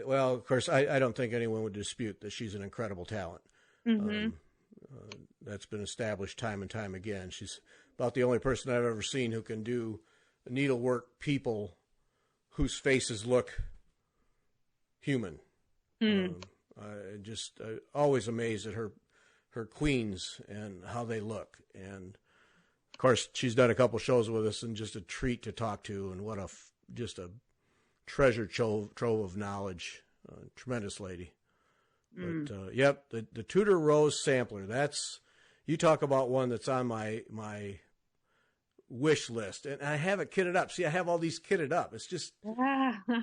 [SPEAKER 1] well, of course, I don't think anyone would dispute that she's an incredible talent. That's been established time and time again. She's about the only person I've ever seen who can do needlework people whose faces look human. Always amazed at her queens and how they look. And Of course, she's done a couple shows with us, and just a treat to talk to, and what just a treasure trove of knowledge. Tremendous lady. But yep, the Tudor Rose sampler. You talk about one that's on my wish list, and I have it kitted up. See, I have all these kitted up. It's just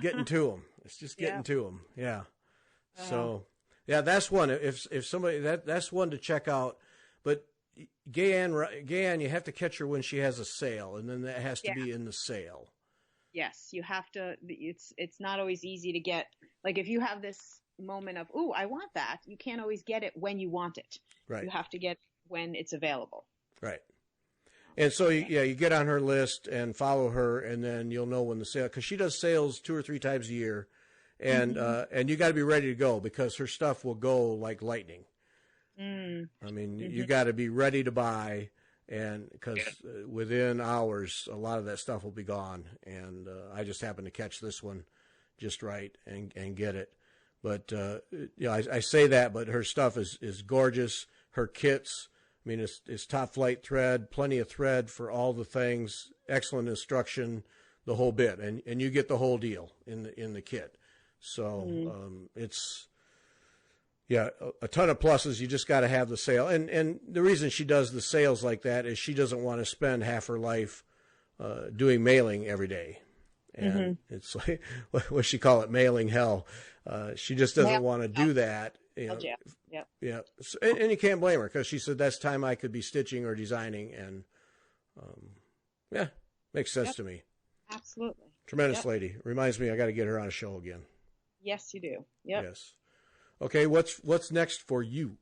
[SPEAKER 1] getting to them. It's just getting to them. Yeah. So yeah, that's one. If somebody that's one to check out. But Gayanne, you have to catch her when she has a sale, and then that has to be in the sale.
[SPEAKER 2] Yes, you have to. It's not always easy to get. Like if you have this moment of, "Ooh, I want that," you can't always get it when you want it.
[SPEAKER 1] Right.
[SPEAKER 2] You have to get it when it's available.
[SPEAKER 1] Right. And so you get on her list and follow her, and then you'll know when the sale, because she does sales 2 or 3 times a year, and you got to be ready to go, because her stuff will go like lightning. I mean, you got to be ready to buy, and because within hours, a lot of that stuff will be gone. And I just happened to catch this one just right and get it. But I say that, but her stuff is gorgeous. Her kits, I mean, it's top flight thread, plenty of thread for all the things, excellent instruction, the whole bit, and you get the whole deal in the kit. So it's. Yeah, a ton of pluses. You just got to have the sale. And the reason she does the sales like that is she doesn't want to spend half her life doing mailing every day. And it's like, what she call it, mailing hell. She just doesn't want to do that. Yeah. So, and you can't blame her, because she said that's time I could be stitching or designing. And makes sense to me.
[SPEAKER 2] Absolutely.
[SPEAKER 1] Tremendous lady. Reminds me I got to get her on a show again.
[SPEAKER 2] Yes, you do. Yep.
[SPEAKER 1] Yes. Okay, what's next for you?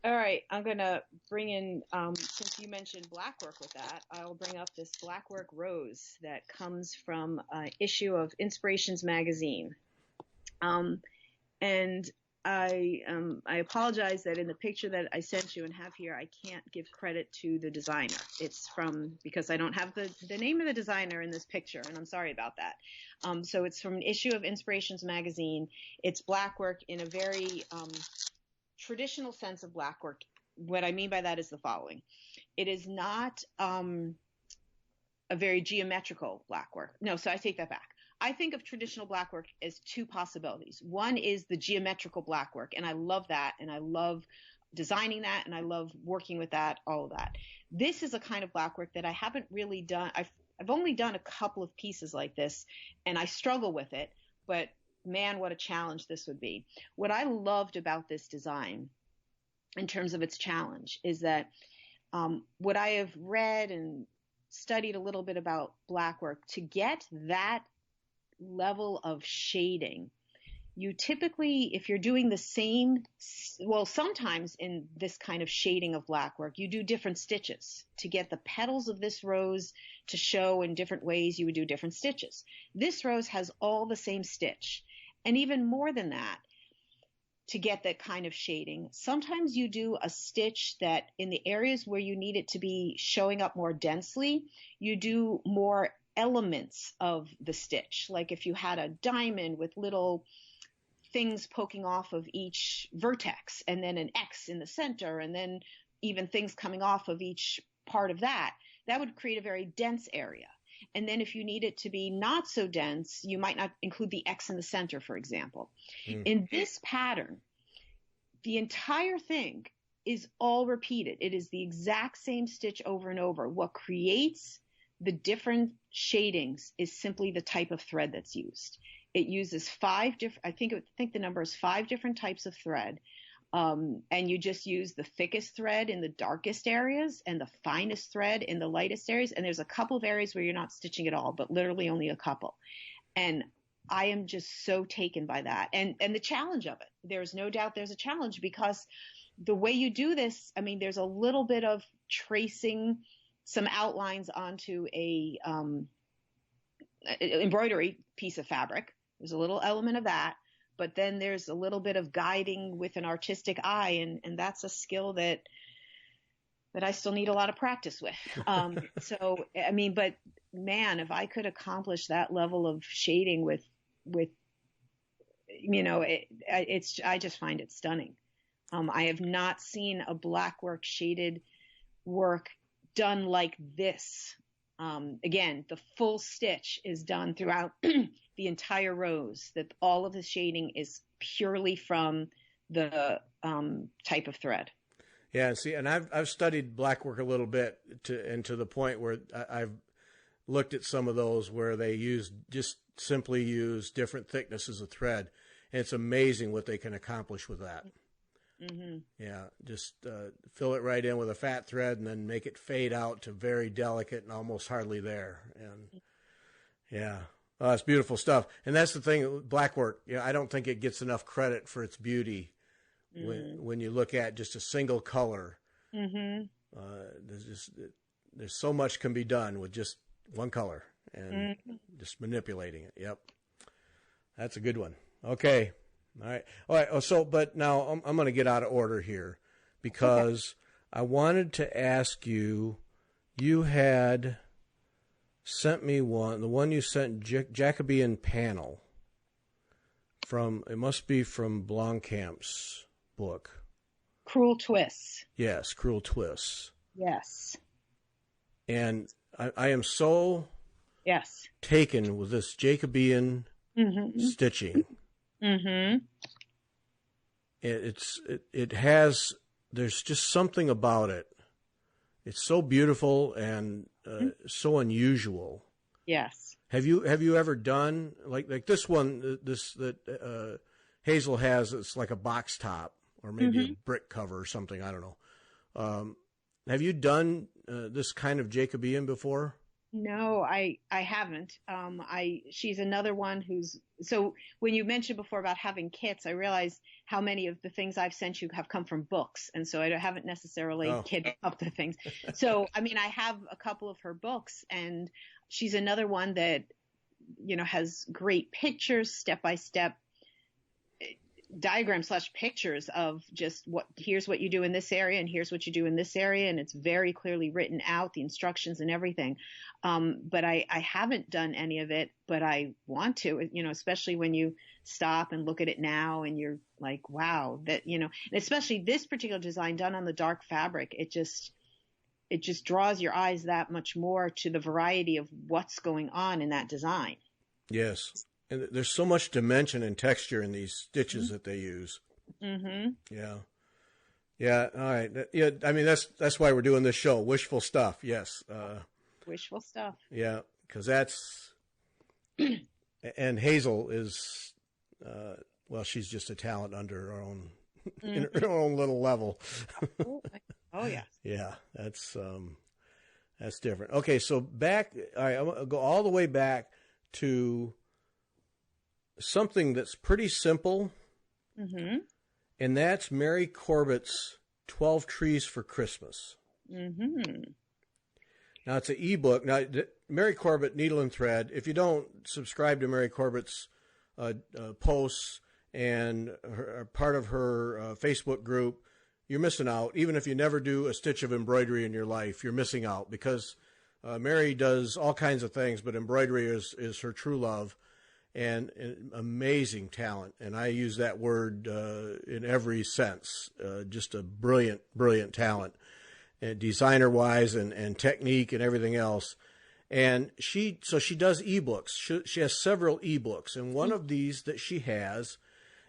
[SPEAKER 2] All right, I'm going to bring in, since you mentioned blackwork with that, I'll bring up this blackwork rose that comes from an issue of Inspirations magazine. And I apologize that in the picture that I sent you and have here, I can't give credit to the designer. It's because I don't have the name of the designer in this picture, and I'm sorry about that. So it's from an issue of Inspirations magazine. It's blackwork in a very traditional sense of blackwork. What I mean by that is the following. It is not a very geometrical blackwork. No, so I take that back. I think of traditional blackwork as 2 possibilities. One is the geometrical blackwork, and I love that, and I love designing that, and I love working with that, all of that. This is a kind of blackwork that I haven't really done. I've only done a couple of pieces like this, and I struggle with it, but man, what a challenge this would be. What I loved about this design in terms of its challenge is that what I have read and studied a little bit about blackwork, to get that level of shading, you typically, if you're doing the same, well, sometimes in this kind of shading of blackwork, you do different stitches to get the petals of this rose to show in different ways. You would do different stitches. This rose has all the same stitch, and even more than that, to get that kind of shading. Sometimes you do a stitch that in the areas where you need it to be showing up more densely, you do more elements of the stitch. Like if you had a diamond with little things poking off of each vertex, and then an X in the center, and then even things coming off of each part of that would create a very dense area. And then if you need it to be not so dense, you might not include the X in the center, for example. In this pattern, the entire thing is all repeated. It is the exact same stitch over and over. What creates the different shadings is simply the type of thread that's used. It uses 5 different, I think the number is 5 different types of thread. And you just use the thickest thread in the darkest areas and the finest thread in the lightest areas. And there's a couple of areas where you're not stitching at all, but literally only a couple. And I am just so taken by that. And the challenge of it, there's no doubt there's a challenge, because the way you do this, I mean, there's a little bit of tracing some outlines onto a embroidery piece of fabric. There's a little element of that, but then there's a little bit of guiding with an artistic eye, and that's a skill that I still need a lot of practice with. So, I mean, but man, if I could accomplish that level of shading with you know, I just find it stunning. I have not seen a blackwork shaded work done like this. Again, the full stitch is done throughout the entire rows, that all of the shading is purely from the type of thread.
[SPEAKER 1] Yeah, see, and I've studied blackwork a little bit to the point where I've looked at some of those where they simply use different thicknesses of thread, and it's amazing what they can accomplish with that. Mm-hmm. Yeah, just fill it right in with a fat thread and then make it fade out to very delicate and almost hardly there. And yeah, it's beautiful stuff. And that's the thing, blackwork. Yeah, I don't think it gets enough credit for its beauty when you look at just a single color. Mm-hmm. There's so much can be done with just one color and just manipulating it. Yep, that's a good one. Okay. All right. Oh, so, but now I'm going to get out of order here because I wanted to ask you, you had sent me the one you sent, Jacobean panel it must be from Blomkamp's book.
[SPEAKER 2] Cruel Twists.
[SPEAKER 1] Yes, Cruel Twists.
[SPEAKER 2] Yes. And
[SPEAKER 1] I am so taken with this Jacobean stitching. Mm-hmm. There's just something about it. It's so beautiful and so unusual.
[SPEAKER 2] Yes.
[SPEAKER 1] Have you ever done like this one, that Hazel has? It's like a box top or maybe a brick cover or something. I don't know. Have you done this kind of Jacobean before?
[SPEAKER 2] No, I haven't. She's another one so when you mentioned before about having kits, I realized how many of the things I've sent you have come from books. And so I haven't necessarily kitted up the things. So, I mean, I have a couple of her books, and she's another one that, has great pictures, step-by-step diagram / pictures of just here's what you do in this area and here's what you do in this area. And it's very clearly written out, the instructions and everything. But I haven't done any of it, but I want to, especially when you stop and look at it now and you're like, wow, that, and especially this particular design done on the dark fabric, it just draws your eyes that much more to the variety of what's going on in that design.
[SPEAKER 1] Yes. And there's so much dimension and texture in these stitches that they use. Mm-hmm. Yeah. Yeah. All right. Yeah. I mean, that's why we're doing this show. Wishful stuff. Yes.
[SPEAKER 2] Wishful stuff.
[SPEAKER 1] Yeah. Because that's, and Hazel is, she's just a talent under her own, in her own little level.
[SPEAKER 2] Oh yeah.
[SPEAKER 1] Yeah. That's different. Okay. So all right, I'm going to go all the way back to something that's pretty simple, and that's Mary Corbett's 12 Trees for Christmas. Mm-hmm. Now, it's an ebook. Now, Mary Corbett, Needle and Thread, if you don't subscribe to Mary Corbett's posts and part of her Facebook group, you're missing out. Even if you never do a stitch of embroidery in your life, you're missing out, because Mary does all kinds of things, but embroidery is her true love. And amazing talent, and I use that word in every sense. Just a brilliant, brilliant talent, designer-wise and technique and everything else. And she does ebooks. She has several ebooks, and one of these that she has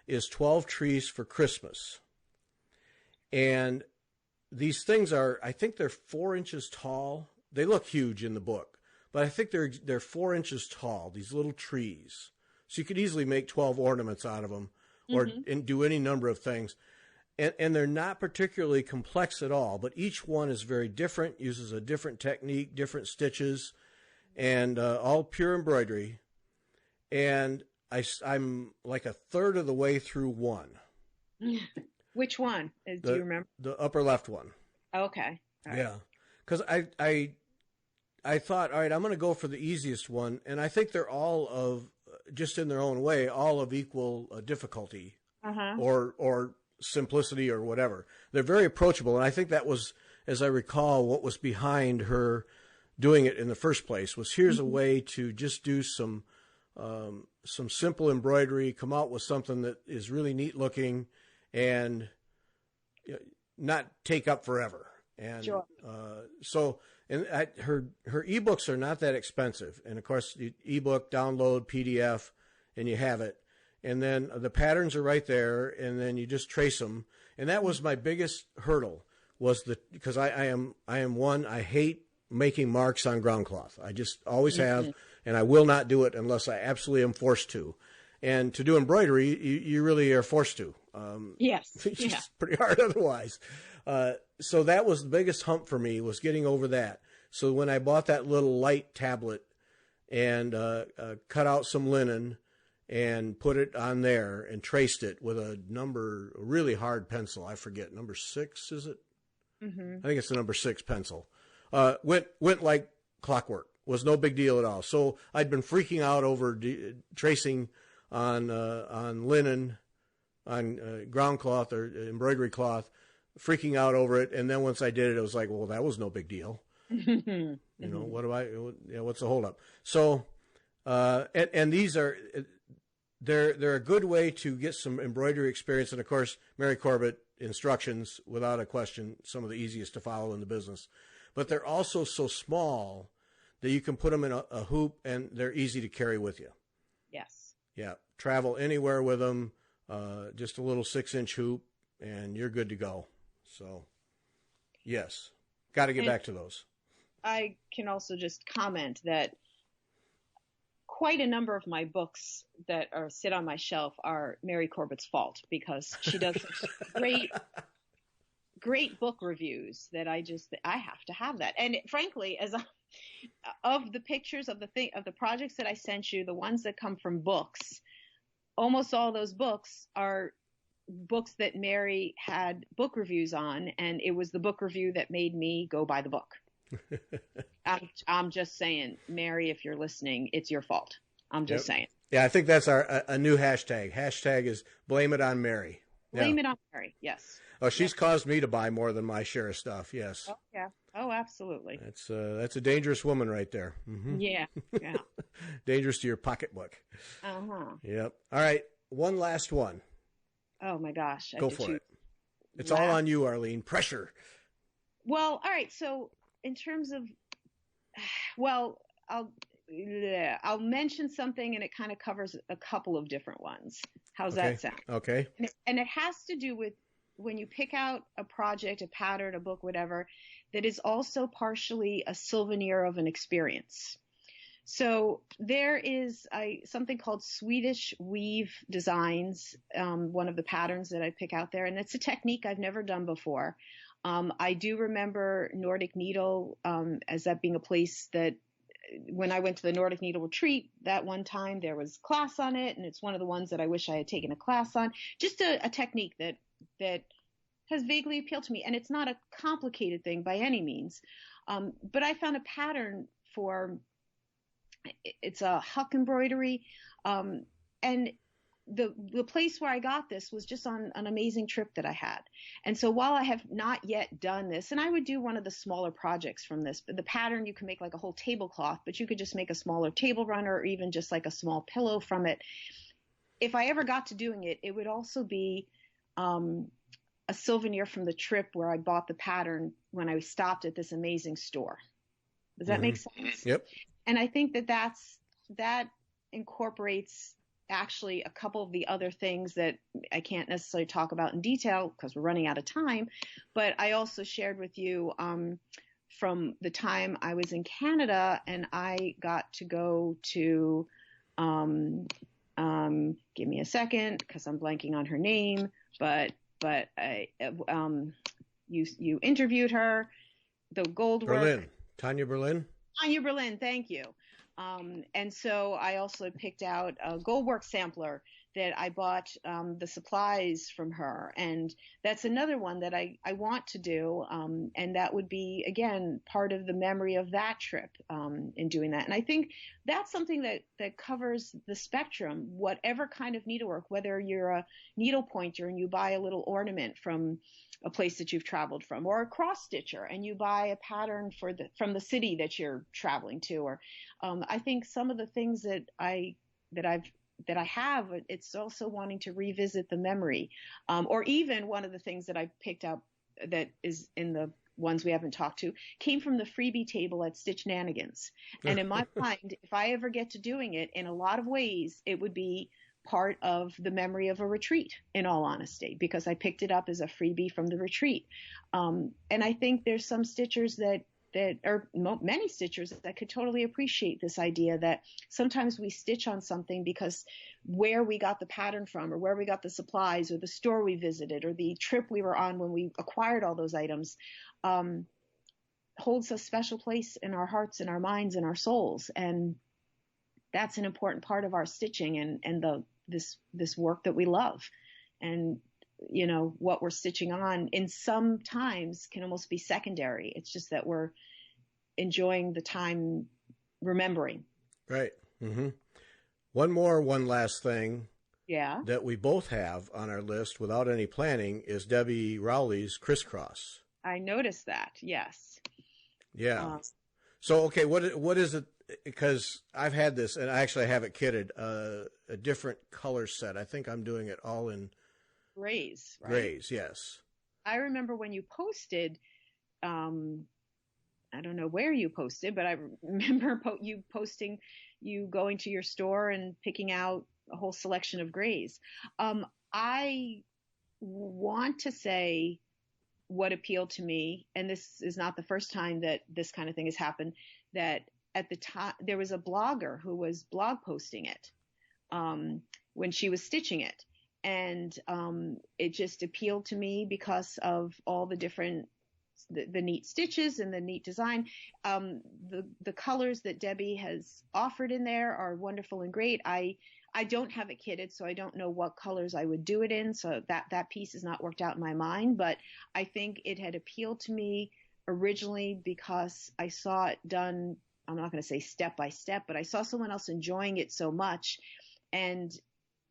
[SPEAKER 1] is 12 Trees for Christmas. And these things I think they're 4 inches tall. They look huge in the book, but I think they're 4 inches tall. These little trees. So you could easily make 12 ornaments out of them, and do any number of things. And they're not particularly complex at all, but each one is very different, uses a different technique, different stitches, and all pure embroidery. And I'm like a third of the way through one.
[SPEAKER 2] Which one? Do you remember?
[SPEAKER 1] The upper left one.
[SPEAKER 2] Okay. All right.
[SPEAKER 1] Yeah. Because I thought, all right, I'm going to go for the easiest one, and I think they're all just in their own way, all of equal difficulty or simplicity or whatever. They're very approachable, and I think that was, as I recall, what was behind her doing it in the first place, was here's a way to just do some simple embroidery, come out with something that is really neat looking and not take up forever. And
[SPEAKER 2] sure.
[SPEAKER 1] So And her ebooks are not that expensive. And of course, you ebook, download, PDF, and you have it. And then the patterns are right there, and then you just trace them. And that was my biggest hurdle, was because I hate making marks on ground cloth. I just always have, and I will not do it unless I absolutely am forced to. And to do embroidery, you really are forced to.
[SPEAKER 2] Yes.
[SPEAKER 1] It's just pretty hard otherwise. So that was the biggest hump for me, was getting over that. So when I bought that little light tablet and cut out some linen and put it on there and traced it with a really hard pencil. I forget, number 6, is it? Mm-hmm. I think it's the number 6 pencil. Went like clockwork. Was no big deal at all. So I'd been freaking out over tracing on linen, on ground cloth or embroidery cloth, freaking out over it. And then once I did it, it was like, well, that was no big deal. You know, what's the holdup? So, and these are, they're a good way to get some embroidery experience. And of course, Mary Corbett instructions, without a question, some of the easiest to follow in the business. But they're also so small that you can put them in a hoop, and they're easy to carry with you.
[SPEAKER 2] Yes.
[SPEAKER 1] Yeah. Travel anywhere with them. Just a little 6-inch hoop, and you're good to go. So, yes. Got to get back to those.
[SPEAKER 2] I can also just comment that quite a number of my books that sit on my shelf are Mary Corbett's fault, because she does such great book reviews that I have to have that. And frankly, of the pictures of the projects that I sent you, the ones that come from books, almost all those books are books that Mary had book reviews on, and it was the book review that made me go buy the book. I'm just saying, Mary, if you're listening, it's your fault. I'm just saying.
[SPEAKER 1] Yeah, I think that's a new hashtag. Hashtag is blame it on Mary.
[SPEAKER 2] Blame it on Mary. Yes.
[SPEAKER 1] Oh, she's caused me to buy more than my share of stuff. Yes.
[SPEAKER 2] Oh, yeah. Oh, absolutely.
[SPEAKER 1] That's a dangerous woman right there. Mm-hmm.
[SPEAKER 2] Yeah. Yeah.
[SPEAKER 1] Dangerous to your pocketbook. Yep. All right. One last one.
[SPEAKER 2] Oh my gosh.
[SPEAKER 1] Go for it. It's all on you, Arlene. Pressure.
[SPEAKER 2] Well, all right. So in terms of, I'll mention something, and it kind of covers a couple of different ones. How's that sound? Okay. And it has to do with when you pick out a project, a pattern, a book, whatever, that is also partially a souvenir of an experience. So there is something called Swedish weave designs, one of the patterns that I pick out there, and it's a technique I've never done before. I do remember Nordic Needle as that being a place that, when I went to the Nordic Needle retreat that one time, there was class on it, and it's one of the ones that I wish I had taken a class on. Just a technique that has vaguely appealed to me, and it's not a complicated thing by any means. But I found a pattern for, it's a huck embroidery, and the place where I got this was just on an amazing trip that I had. And so while I have not yet done this, and I would do one of the smaller projects from this, but the pattern, you can make like a whole tablecloth, but you could just make a smaller table runner, or even just like a small pillow from it. If I ever got to doing it, it would also be a souvenir from the trip where I bought the pattern when I stopped at this amazing store. Does that make sense?
[SPEAKER 1] Yep.
[SPEAKER 2] And I think that incorporates actually a couple of the other things that I can't necessarily talk about in detail because we're running out of time. But I also shared with you from the time I was in Canada, and I got to go to, give me a second because I'm blanking on her name, but I, you interviewed her, the gold
[SPEAKER 1] Berlin.
[SPEAKER 2] work.
[SPEAKER 1] Tanya Berlin,
[SPEAKER 2] thank you. And so I also picked out a goldwork sampler that I bought the supplies from her. And that's another one that I want to do. And that would be, again, part of the memory of that trip in doing that. And I think that's something that covers the spectrum, whatever kind of needlework, whether you're a needle pointer and you buy a little ornament from a place that you've traveled from, or a cross stitcher and you buy a pattern from the city that you're traveling to, or I think some of the things that I have, it's also wanting to revisit the memory, or even one of the things that I picked up that is in the ones we haven't talked to, came from the freebie table at Stitch Nanigans. And in my mind, if I ever get to doing it, in a lot of ways, it would be part of the memory of a retreat, in all honesty, because I picked it up as a freebie from the retreat. And I think there's some stitchers that or many stitchers that could totally appreciate this idea that sometimes we stitch on something because where we got the pattern from, or where we got the supplies, or the store we visited, or the trip we were on when we acquired all those items, holds a special place in our hearts and our minds and our souls. And that's an important part of our stitching and this work that we love. And what we're stitching on in some times can almost be secondary. It's just that we're enjoying the time remembering.
[SPEAKER 1] Right. Mm-hmm. One last thing.
[SPEAKER 2] Yeah.
[SPEAKER 1] That we both have on our list without any planning is Debbie Rowley's crisscross.
[SPEAKER 2] I noticed that. Yes.
[SPEAKER 1] Yeah. So, okay. What is it? Because I've had this, and I actually have it kitted, a different color set. I think I'm doing it all in
[SPEAKER 2] grays, right?
[SPEAKER 1] Grays, yes.
[SPEAKER 2] I remember when you posted, I don't know where you posted, but I remember you posting, you going to your store and picking out a whole selection of grays. I want to say what appealed to me, and this is not the first time that this kind of thing has happened, that at the time there was a blogger who was blog posting it when she was stitching it. And it just appealed to me because of all the different, the neat stitches and the neat design. The colors that Debbie has offered in there are wonderful and great. I don't have it kitted, so I don't know what colors I would do it in. So that piece is not worked out in my mind. But I think it had appealed to me originally because I saw it done, I'm not going to say step by step, but I saw someone else enjoying it so much. And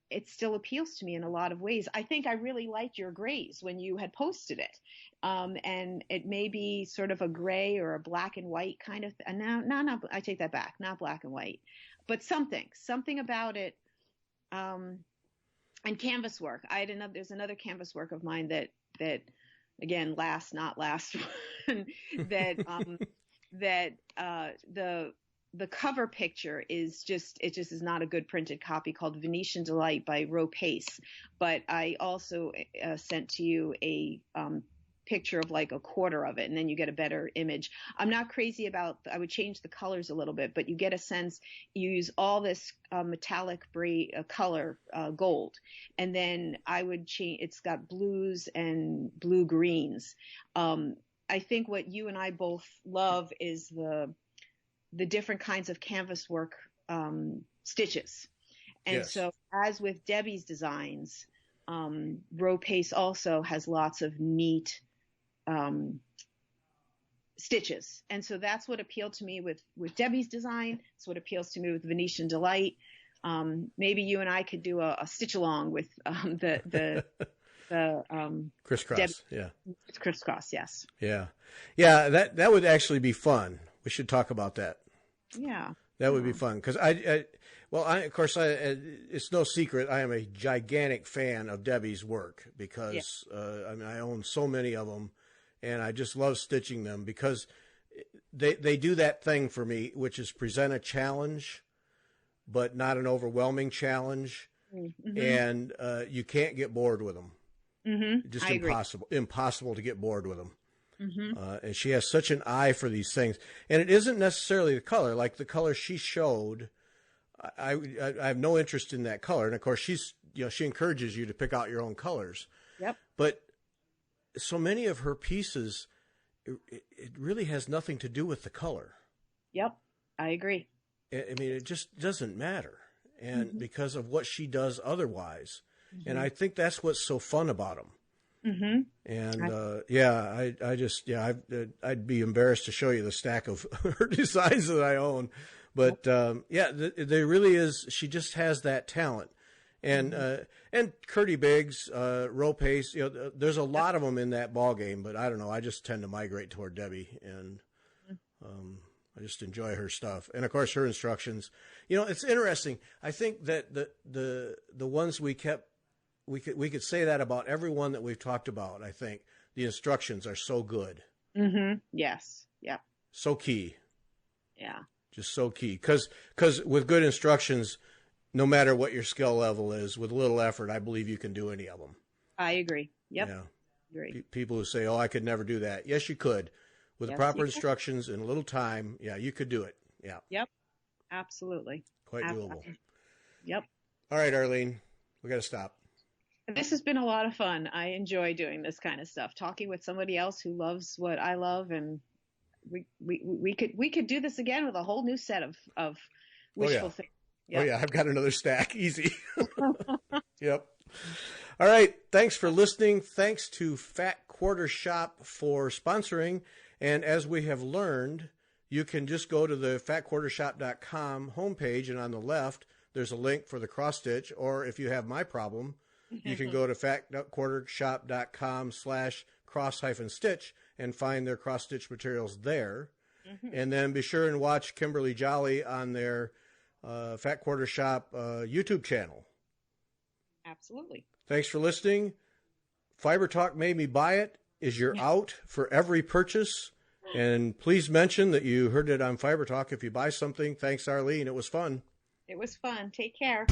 [SPEAKER 2] it still appeals to me in a lot of ways. I think I really liked your grays when you had posted it. And it may be sort of a gray or a black and white kind of, no, I take that back, not black and white, but something about it. And canvas work. There's another canvas work of mine that again, not last one, that the cover picture is just is not a good printed copy, called Venetian Delight by Ro Pace. But I also sent to you a picture of like a quarter of it, and then you get a better image. I'm not crazy about, I would change the colors a little bit, but you get a sense, you use all this metallic color, gold, and then I would change, it's got blues and blue greens. I think what you and I both love is the different kinds of canvas work stitches. And yes. So as with Debbie's designs, Ro Pace also has lots of neat stitches. And so that's what appealed to me with Debbie's design. It's what appeals to me with Venetian Delight. Maybe you and I could do a stitch along with the
[SPEAKER 1] crisscross. Yeah.
[SPEAKER 2] It's crisscross. Yes.
[SPEAKER 1] Yeah. Yeah. That would actually be fun. We should talk about that.
[SPEAKER 2] Yeah.
[SPEAKER 1] That would be fun. Cause of course, it's no secret. I am a gigantic fan of Debbie's work because, I own so many of them and I just love stitching them because they do that thing for me, which is present a challenge, but not an overwhelming challenge. Mm-hmm. And, you can't get bored with them.
[SPEAKER 2] Mm-hmm.
[SPEAKER 1] Just impossible to get bored with them.
[SPEAKER 2] Mm-hmm.
[SPEAKER 1] And she has such an eye for these things, and it isn't necessarily the color. Like the color she showed, I have no interest in that color. And of course, she encourages you to pick out your own colors.
[SPEAKER 2] Yep.
[SPEAKER 1] But so many of her pieces, it really has nothing to do with the color.
[SPEAKER 2] Yep, I agree.
[SPEAKER 1] I mean, it just doesn't matter, and mm-hmm. because of what she does otherwise. Mm-hmm. And I think that's what's so fun about them.
[SPEAKER 2] Mm-hmm.
[SPEAKER 1] And I'd be embarrassed to show you the stack of her designs that I own, but there really is. She just has that talent, and and Curdy Biggs, Ro Pace. There's a lot of them in that ball game, but I don't know. I just tend to migrate toward Debbie, and I just enjoy her stuff, and of course her instructions. It's interesting. I think that the ones we kept. We could say that about everyone that we've talked about. I think the instructions are so good.
[SPEAKER 2] Mm-hmm. Yes. Yep.
[SPEAKER 1] So key.
[SPEAKER 2] Yeah.
[SPEAKER 1] Just so key. Because with good instructions, no matter what your skill level is, with a little effort, I believe you can do any of them.
[SPEAKER 2] I agree. Yep.
[SPEAKER 1] Yeah.
[SPEAKER 2] Agree.
[SPEAKER 1] People who say, "Oh, I could never do that." Yes, you could. With
[SPEAKER 2] Yes,
[SPEAKER 1] proper
[SPEAKER 2] you could.
[SPEAKER 1] instructions and a little time, yeah, you could do it. Yeah.
[SPEAKER 2] Yep. Absolutely.
[SPEAKER 1] Quite doable.
[SPEAKER 2] Yep.
[SPEAKER 1] All right, Arlene, we got to stop.
[SPEAKER 2] This has been a lot of fun. I enjoy doing this kind of stuff, talking with somebody else who loves what I love, and we could do this again with a whole new set of wishful things.
[SPEAKER 1] Yep. Oh yeah, I've got another stack. Easy. Yep. All right. Thanks for listening. Thanks to Fat Quarter Shop for sponsoring. And as we have learned, you can just go to the fatquartershop.com homepage, and on the left, there's a link for the cross stitch. Or if you have my problem, you can go to fatquartershop.com/cross-stitch and find their cross stitch materials there. Mm-hmm. And then be sure and watch Kimberly Jolly on their Fat Quarter Shop YouTube channel.
[SPEAKER 2] Absolutely.
[SPEAKER 1] Thanks for listening. Fiber Talk Made Me Buy It is your out for every purchase. And please mention that you heard it on Fiber Talk if you buy something. Thanks, Arlene. It was fun.
[SPEAKER 2] It was fun. Take care.